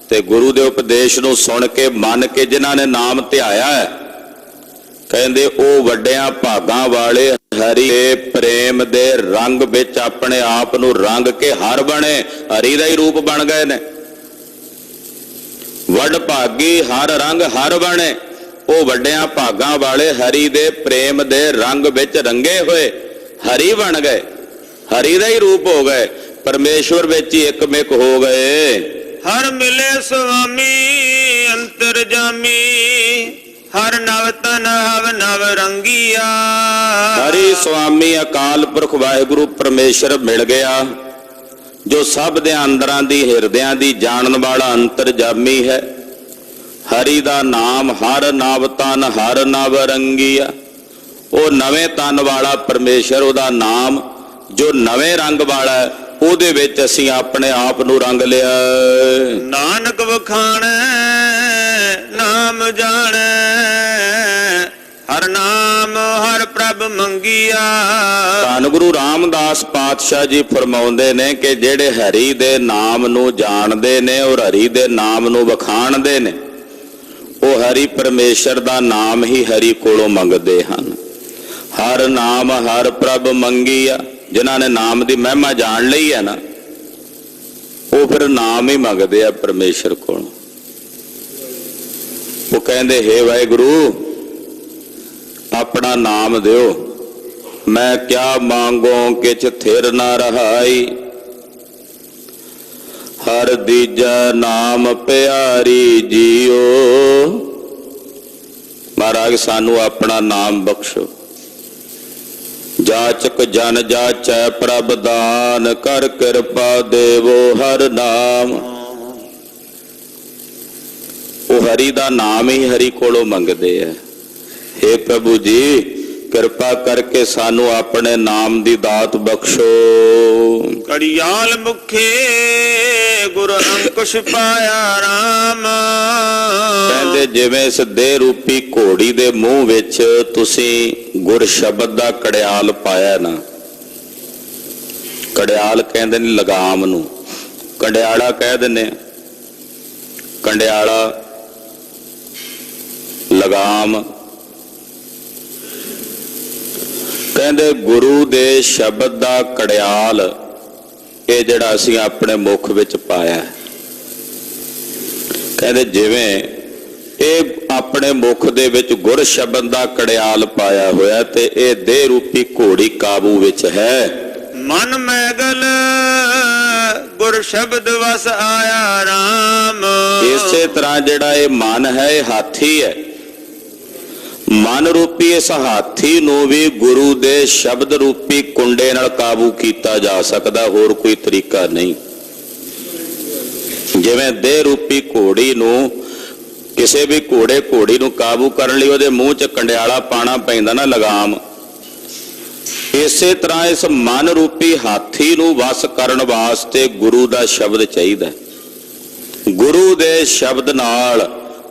ਤੇ ਗੁਰੂ ਦੇ ਉਪਦੇਸ਼ ਨੂੰ ਸੁਣ ਕੇ ਮੰਨ ਕੇ ਜਿਨ੍ਹਾਂ ਨੇ ਨਾਮ ਧਿਆਇਆ ਹੈ, ਕਹਿੰਦੇ ਉਹ ਵੱਡਿਆਂ ਭਾਗਾਂ ਵਾਲੇ ਹਰੀ ਦੇ ਪ੍ਰੇਮ ਦੇ ਰੰਗ ਵਿੱਚ ਆਪਣੇ ਆਪ ਨੂੰ ਰੰਗ ਕੇ ਹਰ ਬਣੇ, ਹਰੀ ਦਾ ਹੀ ਰੂਪ ਬਣ ਗਏ ਨੇ। ਵੱਡ ਭਾਗੀ ਹਰ ਰੰਗ ਹਰ ਬਣੇ, ਉਹ ਵੱਡਿਆਂ ਭਾਗਾਂ ਵਾਲੇ ਹਰੀ ਦੇ ਪ੍ਰੇਮ ਦੇ ਰੰਗ ਵਿੱਚ ਰੰਗੇ ਹੋਏ ਹਰੀ ਬਣ ਗਏ, ਹਰੀ ਦਾ ਹੀ ਰੂਪ ਹੋ ਗਏ, ਪਰਮੇਸ਼ਵਰ ਵਿੱਚ ਹੀ ਇੱਕਮਿਕ ਹੋ ਗਏ। ਹਰ ਮਿਲੇ ਸੁਆਮੀ ਅੰਤਰਜਾਮੀ, ਹਰ ਨਵ ਤਨ ਹਵ ਨਵ ਰੰਗੀਆ। ਹਰੀ ਸੁਆਮੀ ਅਕਾਲ ਪੁਰਖ ਵਾਹਿਗੁਰੂ ਪਰਮੇਸ਼ਰ ਮਿਲ ਗਿਆ, ਜੋ ਸਭ ਦੇ ਅੰਦਰਾਂ ਦੀ ਹਿਰਦਿਆਂ ਦੀ ਜਾਣਨ ਵਾਲਾ ਅੰਤਰਜਾਮੀ ਹੈ। ਹਰੀ ਦਾ ਨਾਮ ਹਰ ਨਵ ਤਨ ਹਰ ਨਵ ਰੰਗੀਆ, ਉਹ ਨਵੇਂ ਤਨ ਵਾਲਾ ਪਰਮੇਸ਼ਰ, ਉਹਦਾ ਨਾਮ ਜੋ ਨਵੇਂ ਰੰਗ ਵਾਲਾ, ਉਹਦੇ ਵਿੱਚ ਅਸੀਂ ਆਪਣੇ ਆਪ ਨੂੰ ਰੰਗ ਲਿਆ। ਨਾਨਕ ਵਖਾਣੈ ਨਾਮ ਜਾਣੈ, ਹਰ ਨਾਮ ਹਰ ਪ੍ਰਭ ਮੰਗੀਆ। ਧੰਨ ਗੁਰੂ ਰਾਮਦਾਸ ਪਾਤਸ਼ਾਹ ਜੀ ਫਰਮਾਉਂਦੇ ਨੇ ਕਿ ਜਿਹੜੇ ਹਰੀ ਦੇ ਨਾਮ ਨੂੰ ਜਾਣਦੇ ਨੇ ਔਰ ਹਰੀ ਦੇ ਨਾਮ ਨੂੰ ਵਖਾਣਦੇ ਨੇ, ਉਹ ਹਰੀ ਪਰਮੇਸ਼ਰ ਦਾ ਨਾਮ ਹੀ ਹਰੀ ਕੋਲੋਂ ਮੰਗਦੇ ਹਨ। ਹਰ ਨਾਮ ਹਰ ਪ੍ਰਭ ਮੰਗੀਆ, ਜਿਨ੍ਹਾਂ ਨੇ ਨਾਮ ਦੀ ਮਹਿਮਾ ਜਾਣ ਲਈ ਹੈ ਨਾ, ਉਹ ਫਿਰ ਨਾਮ ਹੀ ਮੰਗਦੇ ਆ ਪਰਮੇਸ਼ਰ ਕੋਲੋਂ। ਉਹ ਕਹਿੰਦੇ ਹੇ ਵਾਹਿਗੁਰੂ ਆਪਣਾ ਨਾਮ ਦਿਓ, ਮੈਂ ਕਿਆ ਮੰਗੋ ਕਿਛ ਥਿਰ ਨਾ ਰਹਾਈ, ਹਰ ਦੀਜਾ ਨਾਮ ਪਿਆਰੀ ਜੀਓ। ਮਹਾਰਾਜ ਸਾਨੂੰ ਆਪਣਾ ਨਾਮ ਬਖਸ਼ੋ। ਜਾਚਕ ਜਨ ਜਾਚੈ ਪ੍ਰਭ ਦਾਨ, ਕਰ ਕਿਰਪਾ ਦੇਵੋ ਹਰ ਨਾਮ। ਉਹ ਹਰੀ ਦਾ ਨਾਮ ਹੀ ਹਰੀ ਕੋਲੋਂ ਮੰਗਦੇ ਆ। हे ਪ੍ਰਭੂ ਜੀ ਕਿਰਪਾ ਕਰਕੇ ਸਾਨੂੰ ਆਪਣੇ ਨਾਮ ਦੀ ਦਾਤ ਬਖਸ਼ੋ। ਕੜਿਆਲ ਮੁਖੇ ਗੁਰ ਅੰਕੁਸ਼ ਪਾਇਆ ਰਾਮ। ਕਹਿੰਦੇ ਜਿਵੇਂ ਇਸ ਦੇਹ ਰੂਪੀ ਘੋੜੀ ਦੇ ਮੂੰਹ ਵਿੱਚ ਤੁਸੀਂ ਗੁਰ ਸ਼ਬਦ ਦਾ ਕੜਿਆਲ ਪਾਇਆ ਨਾ, ਕੜਿਆਲ ਕਹਿੰਦੇ ਨੇ ਲਗਾਮ ਨੂੰ, ਕੰਡਿਆਲਾ ਕਹਿ ਦਿੰਦੇ, ਕੰਡਿਆਲਾ ਲਗਾਮ। ਕਹਿੰਦੇ ਗੁਰੂ ਦੇ ਸ਼ਬਦ ਦਾ ਕੜਿਆਲ ਇਹ ਜਿਹੜਾ ਅਸੀਂ ਆਪਣੇ ਮੁਖ ਵਿੱਚ ਪਾਇਆ, ਕਹਿੰਦੇ ਜਿਵੇਂ ਇਹ ਆਪਣੇ ਮੁਖ ਦੇ ਵਿੱਚ ਗੁਰ ਸ਼ਬਦ ਦਾ ਕੜਿਆਲ ਪਾਇਆ ਹੋਇਆ ਤੇ ਇਹ ਦੇਹ ਰੂਪੀ ਘੋੜੀ ਕਾਬੂ ਵਿੱਚ ਹੈ। ਮਨ ਮੈਗਲ ਗੁਰ ਸ਼ਬਦ ਵਸ ਆਇਆ ਰਾਮ। ਇਸੇ ਤਰ੍ਹਾਂ ਜਿਹੜਾ ਇਹ ਮਨ ਹੈ ਇਹ ਹਾਥੀ ਹੈ। ਮਨ ਰੂਪੀ ਇਸ ਹਾਥੀ ਨੂੰ ਵੀ ਗੁਰੂ ਦੇ ਸ਼ਬਦ ਰੂਪੀ ਕੁੰਡੇ ਨਾਲ ਕਾਬੂ ਕੀਤਾ ਜਾ ਸਕਦਾ, ਹੋਰ ਕੋਈ ਤਰੀਕਾ ਨਹੀਂ। ਜਿਵੇਂ ਦੇਹ ਰੂਪੀ ਘੋੜੀ ਨੂੰ, ਕਿਸੇ ਵੀ ਘੋੜੀ ਨੂੰ ਕਾਬੂ ਕਰਨ ਲਈ ਉਹਦੇ ਮੂੰਹ 'ਚ ਕੰਡਿਆਲਾ ਪਾਣਾ ਪੈਂਦਾ ਨਾ, ਲਗਾਮ। ਇਸੇ ਤਰ੍ਹਾਂ ਇਸ ਮਨ ਰੂਪੀ ਹਾਥੀ ਨੂੰ ਵਸ ਕਰਨ ਵਾਸਤੇ ਗੁਰੂ ਦਾ ਸ਼ਬਦ ਚਾਹੀਦਾ। ਗੁਰੂ ਦੇ ਸ਼ਬਦ ਨਾਲ,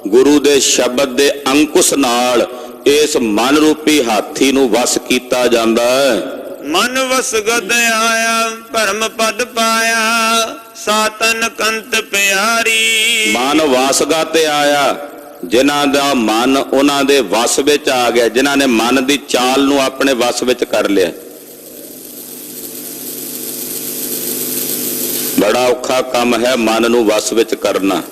ਗੁਰੂ ਦੇ ਸ਼ਬਦ ਦੇ ਅੰਕੁਸ਼ ਨਾਲ ਇਸ ਮਨ ਰੂਪੀ ਹਾਥੀ ਨੂੰ ਵਸ ਕੀਤਾ ਜਾਂਦਾ ਹੈ। ਮਨ ਵਸਗਤ ਆਇਆ ਭਰਮ ਪਦ ਪਾਇਆ ਸਾਤਨ ਕੰਤ ਪਿਆਰੀ। ਮਨ ਵਾਸਗਾ ਤੇ ਆਇਆ, ਜਿਨ੍ਹਾਂ ਦਾ ਮਨ ਉਹਨਾਂ ਦੇ ਵਸ ਵਿੱਚ ਆ ਗਿਆ, ਜਿਨ੍ਹਾਂ ਨੇ ਮਨ ਦੀ ਚਾਲ ਨੂੰ ਆਪਣੇ ਵਸ ਵਿੱਚ ਕਰ ਲਿਆ। ਬੜਾ ਔਖਾ ਕੰਮ ਹੈ ਮਨ ਨੂੰ ਵਸ ਵਿੱਚ ਕਰਨਾ,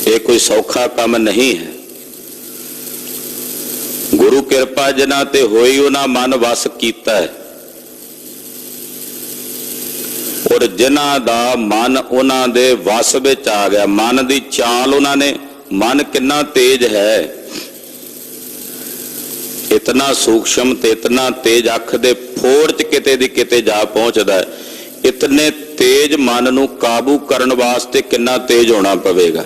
ਇਹ ਕੋਈ ਸੌਖਾ ਕੰਮ ਨਹੀਂ ਹੈ। ਗੁਰੂ ਕਿਰਪਾ ਜਿਨ੍ਹਾਂ ਤੇ ਹੋਈ ਉਹਨਾਂ ਮਨ ਵਸ ਕੀਤਾ ਹੈ, ਔਰ ਜਿਨ੍ਹਾਂ ਦਾ ਮਨ ਉਹਨਾਂ ਦੇ ਵਸ ਵਿੱਚ ਆ ਗਿਆ, ਮਨ ਦੀ ਚਾਲ ਉਹਨਾਂ ਨੇ, ਮਨ ਕਿੰਨਾ ਤੇਜ ਹੈ, ਇਤਨਾ ਸੂਖਸ਼ਮ ਤੇ ਇਤਨਾ ਤੇਜ, ਅੱਖ ਦੇ ਫੋੜ ਚ ਕਿਤੇ ਦੀ ਕਿਤੇ ਜਾ ਪਹੁੰਚਦਾ ਹੈ। ਇਤਨੇ ਤੇਜ ਮਨ ਨੂੰ ਕਾਬੂ ਕਰਨ ਵਾਸਤੇ ਕਿੰਨਾ ਤੇਜ ਹੋਣਾ ਪਵੇਗਾ।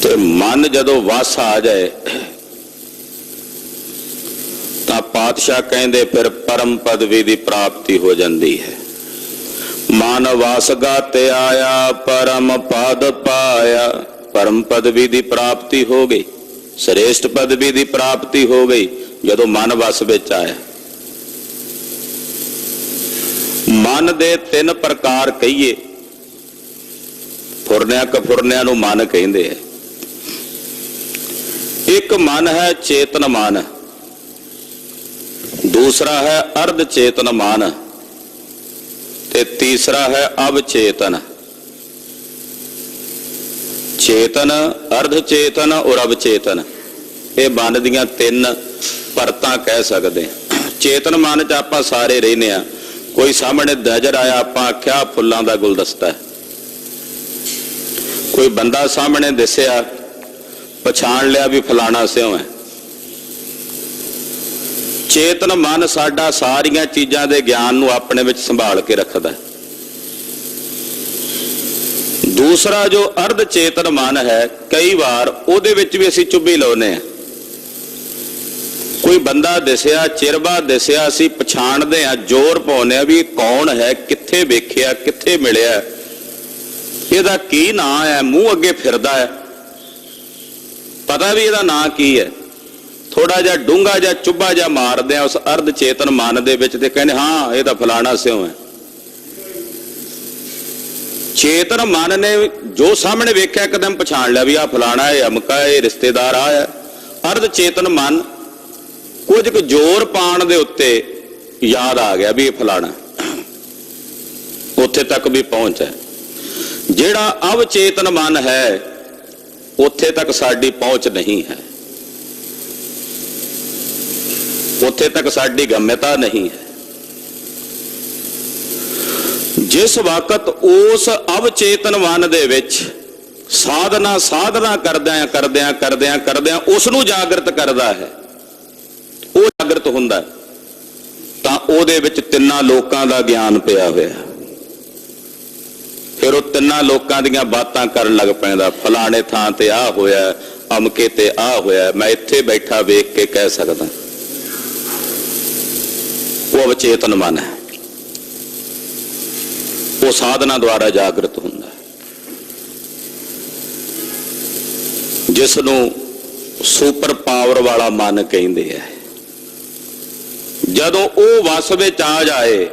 ਤੇ ਮਨ ਜਦੋਂ ਵਸ ਆ ਜਾਏ ਤਾਂ ਪਾਤਸ਼ਾਹ ਕਹਿੰਦੇ ਫਿਰ ਪਰਮ ਪਦਵੀ ਦੀ ਪ੍ਰਾਪਤੀ ਹੋ ਜਾਂਦੀ ਹੈ। ਮਨ ਵਸਗਾ ਤੇ ਆਇਆ ਪਰਮ ਪਦ ਪਾਇਆ, ਪਰਮ ਪਦਵੀ ਦੀ ਪ੍ਰਾਪਤੀ ਹੋ ਗਈ, ਸ੍ਰੇਸ਼ਟ ਪਦਵੀ ਦੀ ਪ੍ਰਾਪਤੀ ਹੋ ਗਈ ਜਦੋਂ ਮਨ ਵਸ ਵਿੱਚ ਆਇਆ। ਮਨ ਦੇ ਤਿੰਨ ਪ੍ਰਕਾਰ ਕਹੀਏ, ਫੁਰਨਿਆਂ ਕਫੁਰਨਿਆਂ ਨੂੰ ਮਨ ਕਹਿੰਦੇ ਆ। ਇੱਕ ਮਨ ਹੈ ਚੇਤਨ ਮਨ, ਦੂਸਰਾ ਹੈ ਅਰਧ ਚੇਤਨ ਮਨ, ਤੇ ਤੀਸਰਾ ਹੈ ਅਵਚੇਤਨ। ਚੇਤਨ, ਅਰਧ ਚੇਤਨ ਔਰ ਅਵਚੇਤਨ, ਇਹ ਮਨ ਦੀਆਂ ਤਿੰਨ ਪਰਤਾਂ ਕਹਿ ਸਕਦੇ। ਚੇਤਨ ਮਨ ਚ ਆਪਾਂ ਸਾਰੇ ਰਹਿੰਦੇ ਆ, ਕੋਈ ਸਾਹਮਣੇ ਨਜ਼ਰ ਆਇਆ ਆਪਾਂ ਆਖਿਆ ਫੁੱਲਾਂ ਦਾ ਗੁਲਦਸਤਾ ਹੈ, ਕੋਈ ਬੰਦਾ ਸਾਹਮਣੇ ਦਿਸਿਆ ਪਛਾਣ ਲਿਆ ਵੀ ਫਲਾਣਾ ਸਿਉ ਹੈ। ਚੇਤਨ ਮਨ ਸਾਡਾ ਸਾਰੀਆਂ ਚੀਜ਼ਾਂ ਦੇ ਗਿਆਨ ਨੂੰ ਆਪਣੇ ਵਿੱਚ ਸੰਭਾਲ ਕੇ ਰੱਖਦਾ ਹੈ। ਦੂਸਰਾ ਜੋ ਅਰਧ ਚੇਤਨ ਮਨ ਹੈ, ਕਈ ਵਾਰ ਉਹਦੇ ਵਿੱਚ ਵੀ ਅਸੀਂ ਚੁੱਭੀ ਲਾਉਂਦੇ ਹਾਂ। ਕੋਈ ਬੰਦਾ ਦਿਸਿਆ, ਚਿਰਬਾ ਦਿਸਿਆ, ਅਸੀਂ ਪਛਾਣਦੇ ਹਾਂ, ਜ਼ੋਰ ਪਾਉਂਦੇ ਹਾਂ ਵੀ ਕੌਣ ਹੈ, ਕਿੱਥੇ ਵੇਖਿਆ, ਕਿੱਥੇ ਮਿਲਿਆ, ਇਹਦਾ ਕੀ ਨਾਂ ਹੈ, ਮੂੰਹ ਅੱਗੇ ਫਿਰਦਾ ਹੈ, ਪਤਾ ਵੀ ਇਹਦਾ ਨਾਂ ਕੀ ਹੈ। ਥੋੜਾ ਜਿਹਾ ਡੂੰਘਾ ਜਿਹਾ ਚੁੱਭਾ ਜਿਹਾ ਮਾਰਦੇ ਆ ਉਸ ਅਰਧ ਚੇਤਨ ਮਨ ਦੇ ਵਿੱਚ ਤੇ ਕਹਿੰਦੇ ਹਾਂ ਇਹ ਤਾਂ ਫਲਾਣਾ ਸਿਉ ਹੈ। ਚੇਤਨ ਮਨ ਨੇ ਜੋ ਸਾਹਮਣੇ ਵੇਖਿਆ ਇੱਕਦਮ ਪਛਾਣ ਲਿਆ ਵੀ ਆਹ ਫਲਾਣਾ ਹੈ, ਅਮਕਾ ਹੈ, ਰਿਸ਼ਤੇਦਾਰ ਆ ਹੈ। ਅਰਧ ਚੇਤਨ ਮਨ ਕੁਝ ਕੁ ਜ਼ੋਰ ਪਾਉਣ ਦੇ ਉੱਤੇ ਯਾਦ ਆ ਗਿਆ ਵੀ ਇਹ ਫਲਾਣਾ, ਉੱਥੇ ਤੱਕ ਵੀ ਪਹੁੰਚ ਹੈ। ਜਿਹੜਾ ਅਵਚੇਤਨ ਮਨ ਹੈ ਉੱਥੇ ਤੱਕ ਸਾਡੀ ਪਹੁੰਚ ਨਹੀਂ ਹੈ, ਉੱਥੇ ਤੱਕ ਸਾਡੀ ਗੰਮਤਾ ਨਹੀਂ ਹੈ। ਜਿਸ ਵਕਤ ਉਸ ਅਵਚੇਤਨ ਮਨ ਦੇ ਵਿੱਚ ਸਾਧਨਾ ਕਰਦਿਆਂ ਉਸ ਨੂੰ ਜਾਗਰਤ ਕਰਦਾ ਹੈ, ਉਹ ਜਾਗਰਤ ਹੁੰਦਾ ਤਾਂ ਉਹਦੇ ਵਿੱਚ ਤਿੰਨਾਂ ਲੋਕਾਂ ਦਾ ਗਿਆਨ ਪਿਆ ਹੋਇਆ। ਫਿਰ ਉਹ ਤਿੰਨਾਂ ਲੋਕਾਂ ਦੀਆਂ ਬਾਤਾਂ ਕਰਨ ਲੱਗ ਪੈਂਦਾ, ਫਲਾਣੇ ਥਾਂ ਤੇ ਆਹ ਹੋਇਆ, ਅਮਕੇ ਤੇ ਆਹ ਹੋਇਆ, ਮੈਂ ਇੱਥੇ ਬੈਠਾ ਵੇਖ ਕੇ ਕਹਿ ਸਕਦਾ। ਉਹ ਅਵਚੇਤਨ ਮਨ ਹੈ, ਉਹ ਸਾਧਨਾ ਦੁਆਰਾ ਜਾਗਰਤ ਹੁੰਦਾ ਹੈ, ਜਿਸ ਨੂੰ ਸੁਪਰ ਪਾਵਰ ਵਾਲਾ ਮਨ ਕਹਿੰਦੇ ਆ। ਜਦੋਂ ਉਹ ਵਸ ਵਿੱਚ ਆ ਜਾਏ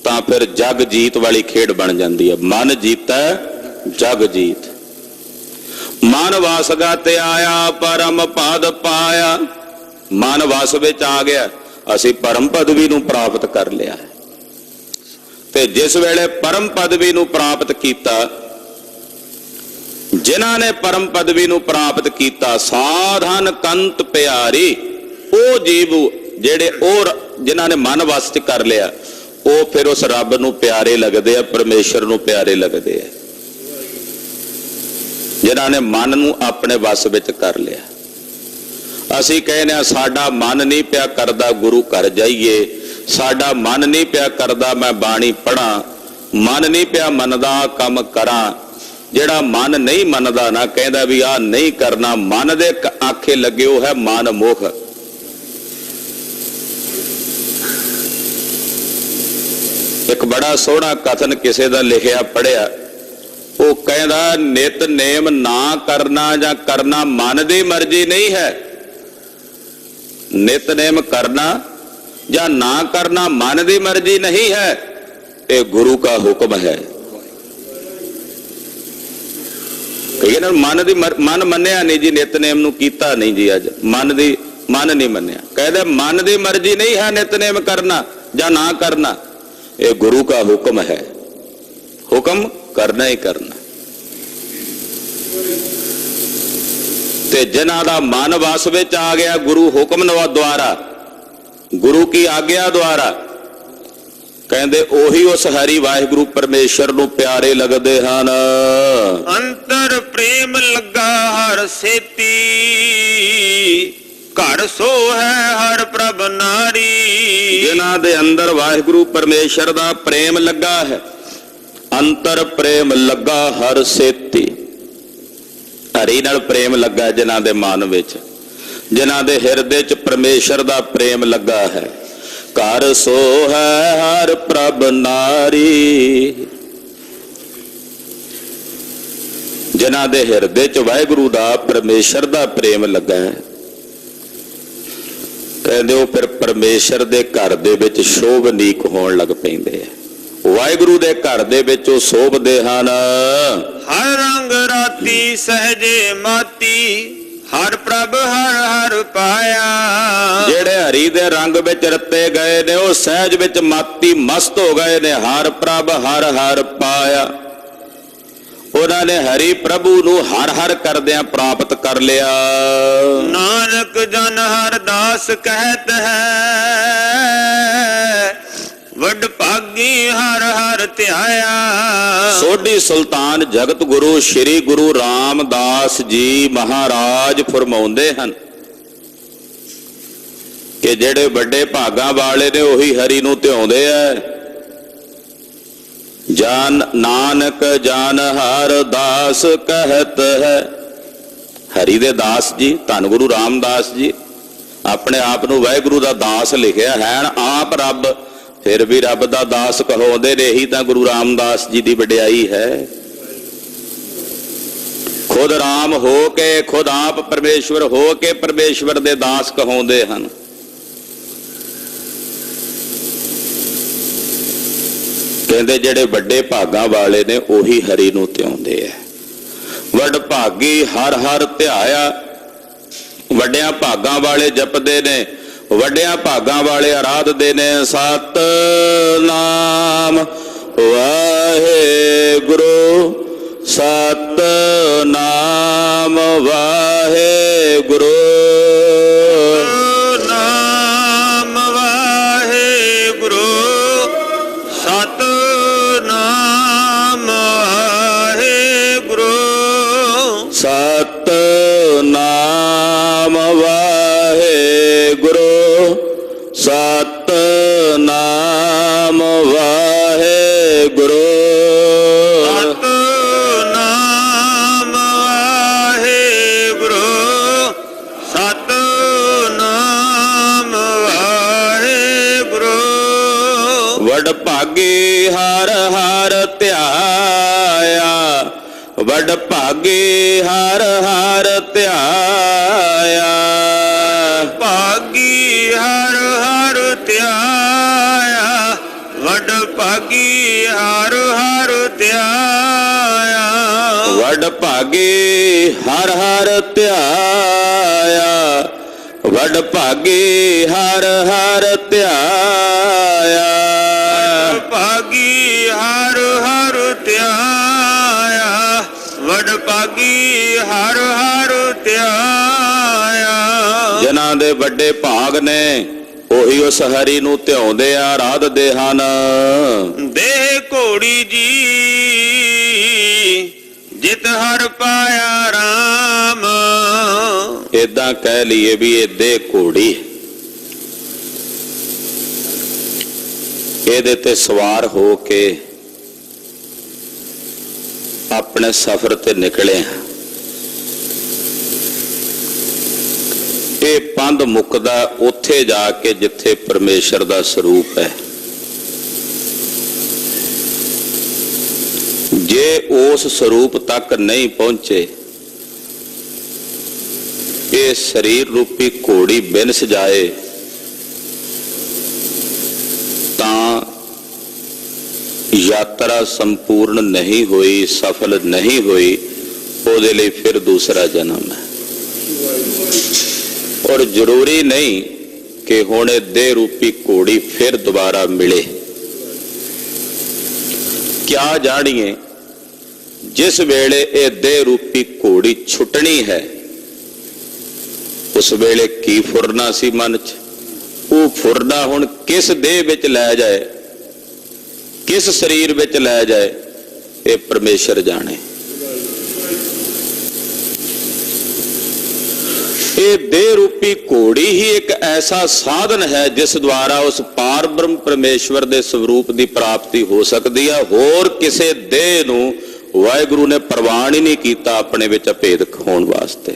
ਤਾਂ ਫਿਰ ਜਗ ਜੀਤ ਵਾਲੀ ਖੇਡ ਬਣ ਜਾਂਦੀ ਹੈ। ਮਨ ਜੀਤਾ ਜਗ ਜੀਤ। ਮਨ ਵਸਗਾ ਤੇ ਆਇਆ ਪਰਮ ਪਦ ਪਾਇਆ, ਮਨ ਵਸ ਵਿੱਚ ਆ ਗਿਆ, ਅਸੀਂ ਪਰਮ ਪਦਵੀ ਨੂੰ ਪ੍ਰਾਪਤ ਕਰ ਲਿਆ। ਤੇ ਜਿਸ ਵੇਲੇ ਪਰਮ ਪਦਵੀ ਨੂੰ ਪ੍ਰਾਪਤ ਕੀਤਾ, ਜਿਨ੍ਹਾਂ ਨੇ ਪਰਮ ਪਦਵੀ ਨੂੰ ਪ੍ਰਾਪਤ ਕੀਤਾ, ਸਾਧਨ ਕੰਤ ਪਿਆਰੀ, ਉਹ ਜੀਵ ਜਿਹੜੇ ਉਹ ਜਿਨ੍ਹਾਂ ਨੇ ਮਨ ਵਸ ਚ ਕਰ ਲਿਆ, ਉਹ ਫਿਰ ਉਸ ਰੱਬ ਨੂੰ ਪਿਆਰੇ ਲੱਗਦੇ ਆ, ਪਰਮੇਸ਼ਰ ਨੂੰ ਪਿਆਰੇ ਲੱਗਦੇ ਆ, ਜਿਨ੍ਹਾਂ ਨੇ ਮਨ ਨੂੰ ਆਪਣੇ ਵਸ ਵਿੱਚ ਕਰ ਲਿਆ। ਅਸੀਂ ਕਹਿੰਦੇ ਆ ਸਾਡਾ ਮਨ ਨਹੀਂ ਪਿਆ ਕਰਦਾ ਗੁਰੂ ਘਰ ਜਾਈਏ, ਸਾਡਾ ਮਨ ਨਹੀਂ ਪਿਆ ਕਰਦਾ ਮੈਂ ਬਾਣੀ ਪੜ੍ਹਾਂ, ਮਨ ਨਹੀਂ ਪਿਆ ਮੰਨਦਾ ਕੰਮ ਕਰਾਂ। ਜਿਹੜਾ ਮਨ ਨਹੀਂ ਮੰਨਦਾ ਨਾ, ਕਹਿੰਦਾ ਵੀ ਆਹ ਨਹੀਂ ਕਰਨਾ, ਮਨ ਦੇ ਆਖੇ ਲੱਗੇ, ਉਹ ਹੈ ਮਨ ਮੋਖ। ਇੱਕ ਬੜਾ ਸੋਹਣਾ ਕਥਨ ਕਿਸੇ ਦਾ ਲਿਖਿਆ ਪੜਿਆ, ਉਹ ਕਹਿੰਦਾ ਨਿਤਨੇਮ ਨਾ ਕਰਨਾ ਜਾਂ ਕਰਨਾ ਮਨ ਦੀ ਮਰਜ਼ੀ ਨਹੀਂ ਹੈ। ਨਿਤਨੇਮ ਕਰਨਾ ਜਾਂ ਨਾ ਕਰਨਾ ਮਨ ਦੀ ਮਰਜ਼ੀ ਨਹੀਂ ਹੈ, ਇਹ ਗੁਰੂ का ਹੁਕਮ है। ਕਈ ਨਾ ਮਨ ਮੰਨਿਆ ਨਹੀਂ ਜੀ, ਨਿਤਨੇਮ ਨੂੰ ਕੀਤਾ ਨਹੀਂ ਜੀ, ਅੱਜ ਮਨ ਨਹੀਂ ਮੰਨਿਆ। ਕਹਿੰਦੇ ਮਨ ਦੀ ਮਰਜ਼ੀ ਨਹੀਂ ਹੈ ਨਿਤਨੇਮ ਕਰਨਾ ਜਾਂ ਨਾ ਕਰਨਾ, ਇਹ ਗੁਰੂ का ਹੁਕਮ है। ਹੁਕਮ ਕਰਨਾ ਹੀ ਕਰਨਾ। ਤੇ ਜਿਨ੍ਹਾਂ ਦਾ ਮਨ ਵਸ ਵਿੱਚ ਆ ਗਿਆ ਗੁਰੂ ਹੁਕਮ ਦੁਆਰਾ, ਗੁਰੂ ਕੀ ਆਗਿਆ ਦੁਆਰਾ, ਕਹਿੰਦੇ ਉਹੀ ਉਸ ਹਰੀ ਵਾਹਿਗੁਰੂ ਪਰਮੇਸ਼ਰ ਨੂੰ ਪਿਆਰੇ ਲੱਗਦੇ ਹਨ। ਅੰਤਰ ਪ੍ਰੇਮ ਲੱਗਾ ਹਰ ਸੇਤੀ, ਘਰ ਸੋ ਹੈ ਹਰ ਪ੍ਰਭ ਨਾਰੀ। ਜਿਨ੍ਹਾਂ ਦੇ ਅੰਦਰ ਵਾਹਿਗੁਰੂ ਪਰਮੇਸ਼ਰ ਦਾ ਪ੍ਰੇਮ ਲੱਗਾ ਹੈ, ਅੰਤਰ ਪ੍ਰੇਮ ਲੱਗਾ ਹਰ ਸੇਤੀ, ਹਰੀ ਨਾਲ ਪ੍ਰੇਮ ਲੱਗਾ ਜਿਨ੍ਹਾਂ ਦੇ ਮਨ ਵਿੱਚ, ਜਿਨ੍ਹਾਂ ਦੇ ਹਿਰਦੇ 'ਚ ਪਰਮੇਸ਼ਰ ਦਾ ਪ੍ਰੇਮ ਲੱਗਾ ਹੈ। ਘਰ ਸੋ ਹੈ ਹਰ ਪ੍ਰਭ ਨਾਰੀ, ਜਿਨ੍ਹਾਂ ਦੇ ਹਿਰਦੇ 'ਚ ਵਾਹਿਗੁਰੂ ਦਾ ਪਰਮੇਸ਼ਰ ਦਾ ਪ੍ਰੇਮ ਲੱਗਾ ਹੈ, ਕਹਿੰਦੇ ਉਹ ਫਿਰ ਪਰਮੇਸ਼ਰ ਦੇ ਘਰ ਦੇ ਵਿੱਚ ਸ਼ੋਭਨੀਕ ਹੋਣ ਲੱਗ ਪੈਂਦੇ ਆ। ਵਾਹਿਗੁਰੂ ਦੇ ਘਰ ਦੇ ਵਿੱਚ ਉਹ ਸ਼ੋਭਦੇ ਹਨ। ਹਰ ਰੰਗ ਰਾਤੀ ਸਹਜੇ ਮਾਤੀ, ਹਰ ਪ੍ਰਭ ਹਰ ਹਰ ਪਾਇਆ। ਜਿਹੜੇ ਹਰੀ ਦੇ ਰੰਗ ਵਿੱਚ ਰਤੇ ਗਏ ਨੇ ਉਹ ਸਹਿਜ ਵਿੱਚ ਮਾਤੀ ਮਸਤ ਹੋ ਗਏ ਨੇ। ਹਰ ਪ੍ਰਭ ਹਰ ਹਰ ਪਾਇਆ, ਉਹਨਾਂ ਨੇ ਹਰੀ ਪ੍ਰਭੂ ਨੂੰ ਹਰ ਹਰ ਕਰਦਿਆਂ ਪ੍ਰਾਪਤ ਕਰ ਲਿਆ। ਨਾਨਕ ਜਨ ਹਰ ਦਾਸ ਕਹਿਤ ਹੈ, ਵੱਡ ਭਾਗੀ ਹਰ ਹਰ ਧਿਆਇਆ। ਸੋਢੀ ਸੁਲਤਾਨ ਜਗਤ ਗੁਰੂ ਸ੍ਰੀ ਗੁਰੂ ਰਾਮਦਾਸ ਜੀ ਮਹਾਰਾਜ ਫਰਮਾਉਂਦੇ ਹਨ ਕਿ ਜਿਹੜੇ ਵੱਡੇ ਭਾਗਾਂ ਵਾਲੇ ਨੇ ਉਹੀ ਹਰੀ ਨੂੰ ਧਿਆਉਂਦੇ ਆ। ਜਾਨ ਨਾਨਕ ਜਾਨ ਹਰ ਦਾਸ ਕਹਿਤ ਹੈ। ਹਰੀ ਦੇ ਦਾਸ ਜੀ ਧੰਨ ਗੁਰੂ ਰਾਮਦਾਸ ਜੀ ਆਪਣੇ ਆਪ ਨੂੰ ਵਾਹਿਗੁਰੂ ਦਾ ਦਾਸ ਲਿਖਿਆ ਹੈ, ਆਪ ਰੱਬ, ਫਿਰ ਵੀ ਰੱਬ ਦਾ ਦਾਸ ਕਹਾਉਂਦੇ ਨੇ। ਇਹੀ ਤਾਂ ਗੁਰੂ ਰਾਮਦਾਸ ਜੀ ਦੀ ਵਡਿਆਈ ਹੈ। ਖੁਦ ਰਾਮ ਹੋ ਕੇ, ਖੁਦ ਆਪ ਪਰਮੇਸ਼ਵਰ ਹੋ ਕੇ ਪਰਮੇਸ਼ਵਰ ਦੇ ਦਾਸ ਕਹਾਉਂਦੇ ਹਨ। ਕਹਿੰਦੇ ਜਿਹੜੇ ਵੱਡੇ ਭਾਗਾਂ ਵਾਲੇ ਨੇ ਉਹੀ ਹਰੀ ਨੂੰ ਧਿਆਉਂਦੇ ਆ। ਵੱਡ ਭਾਗੀ ਹਰ ਹਰ ਧਿਆਇਆ, ਵੱਡਿਆਂ ਭਾਗਾਂ ਵਾਲੇ ਜਪਦੇ ਨੇ, ਵੱਡਿਆਂ ਭਾਗਾਂ ਵਾਲੇ ਆਰਾਧਦੇ ਨੇ। ਸਤਿਨਾਮ ਵਾਹਿਗੁਰੂ, ਸਤਿਨਾਮ ਵਾਹਿਗੁਰੂ, ਨਾਮ ਵਾਹਿਗੁਰੂ, ਸਤਿਨਾਮ ਵਾਹਿਗੁਰੂ, ਸਤਿਨਾਮ ਵਾਹਿਗੁਰੂ, ਸਤਿਨਾਮ ਵਾਹਿਗੁਰੂ, ਸਤਿਨਾਮ ਵਾਹਿਗੁਰੂ, ਸਤਿਨਾਮ ਵਾਹਿਗੁਰੂ। ਵਡ ਭਾਗੇ ਹਰ ਹਰ ਧਿਆਇਆ, ਵਡ ਭਾਗੇ ਹਰ ਹਰ ਧਿਆਇਆ। ਭਾਗੀ ਹਰ ਹਰ ਧਿਆਇਆ, ਵੱਡ ਭਾਗੀ ਹਰ ਹਰ ਧਿਆਇਆ। ਵਡ ਭਾਗੇ ਹਰ ਹਰ ਧਿਆਇਆ, ਵਡ ਭਾਗੇ ਹਰ ਹਰ ਧਿਆਇਆ। ਭਾਗੀ ਹਰ ਹਰ ਧਿਆਇਆ, ਵੱਡ ਭਾਗੀ ਹਰ ਹਰ ਧਿਆਇਆ। ਜਿਨ੍ਹਾਂ ਦੇ ਵੱਡੇ ਭਾਗ ਨੇ ਉਹੀ ਉਸ ਹਰੀ ਨੂੰ ਧਿਆਉਂਦੇ ਆ, ਆਰਾਧਦੇ ਹਨ। ਦੇਹ ਘੋੜੀ ਜੀ ਜਿਤ ਹਰ ਪਾਇਆ ਰਾਮ। ਏਦਾਂ ਕਹਿ ਲਈਏ ਵੀ ਇਹ ਦੇਹ ਘੋੜੀ, ਇਹਦੇ ਤੇ ਸਵਾਰ ਹੋ ਕੇ ਆਪਣੇ ਸਫ਼ਰ ਤੇ ਨਿਕਲੇ ਹਾਂ। ਇਹ ਪੰਧ ਮੁੱਕਦਾ ਉੱਥੇ ਜਾ ਕੇ ਜਿੱਥੇ ਪਰਮੇਸ਼ਰ ਦਾ ਸਰੂਪ ਹੈ। ਜੇ ਉਸ ਸਰੂਪ ਤੱਕ ਨਹੀਂ ਪਹੁੰਚੇ, ਇਹ ਸਰੀਰ ਰੂਪੀ ਘੋੜੀ ਬਿਨਸ ਜਾਏ ਤਾਂ ਯਾਤਰਾ ਸੰਪੂਰਨ ਨਹੀਂ ਹੋਈ, ਸਫਲ ਨਹੀਂ ਹੋਈ। ਉਹਦੇ ਲਈ ਫਿਰ ਦੂਸਰਾ ਜਨਮ ਹੈ। ਔਰ ਜ਼ਰੂਰੀ ਨਹੀਂ ਕਿ ਹੁਣ ਇਹ ਦੇਹ ਰੂਪੀ ਘੋੜੀ ਫਿਰ ਦੁਬਾਰਾ ਮਿਲੇ। ਕਿਆ ਜਾਣੀਏ ਜਿਸ ਵੇਲੇ ਇਹ ਦੇਹ ਰੂਪੀ ਘੋੜੀ ਛੁੱਟਣੀ ਹੈ, ਉਸ ਵੇਲੇ ਕੀ ਫੁਰਨਾ ਸੀ ਮਨ 'ਚ। ਉਹ ਫੁਰਨਾ ਹੁਣ ਕਿਸ ਦੇਹ ਵਿੱਚ ਲੈ ਜਾਏ, ਕਿਸ ਸਰੀਰ ਵਿੱਚ ਲੈ ਜਾਏ, ਇਹ ਪਰਮੇਸ਼ਰ ਜਾਣੇ। ਇਹ ਦੇਹ ਰੂਪੀ ਘੋੜੀ ਹੀ ਇੱਕ ਐਸਾ ਸਾਧਨ ਹੈ ਜਿਸ ਦੁਆਰਾ ਉਸ ਪਾਰ ਬ੍ਰਹਮ ਪਰਮੇਸ਼ਵਰ ਦੇ ਸਰੂਪ ਦੀ ਪ੍ਰਾਪਤੀ ਹੋ ਸਕਦੀ ਹੈ। ਹੋਰ ਕਿਸੇ ਦੇਹ ਨੂੰ ਵਾਹਿਗੁਰੂ ਨੇ ਪ੍ਰਵਾਨ ਹੀ ਨਹੀਂ ਕੀਤਾ ਆਪਣੇ ਵਿੱਚ ਅਭੇਦ ਹੋਣ ਵਾਸਤੇ,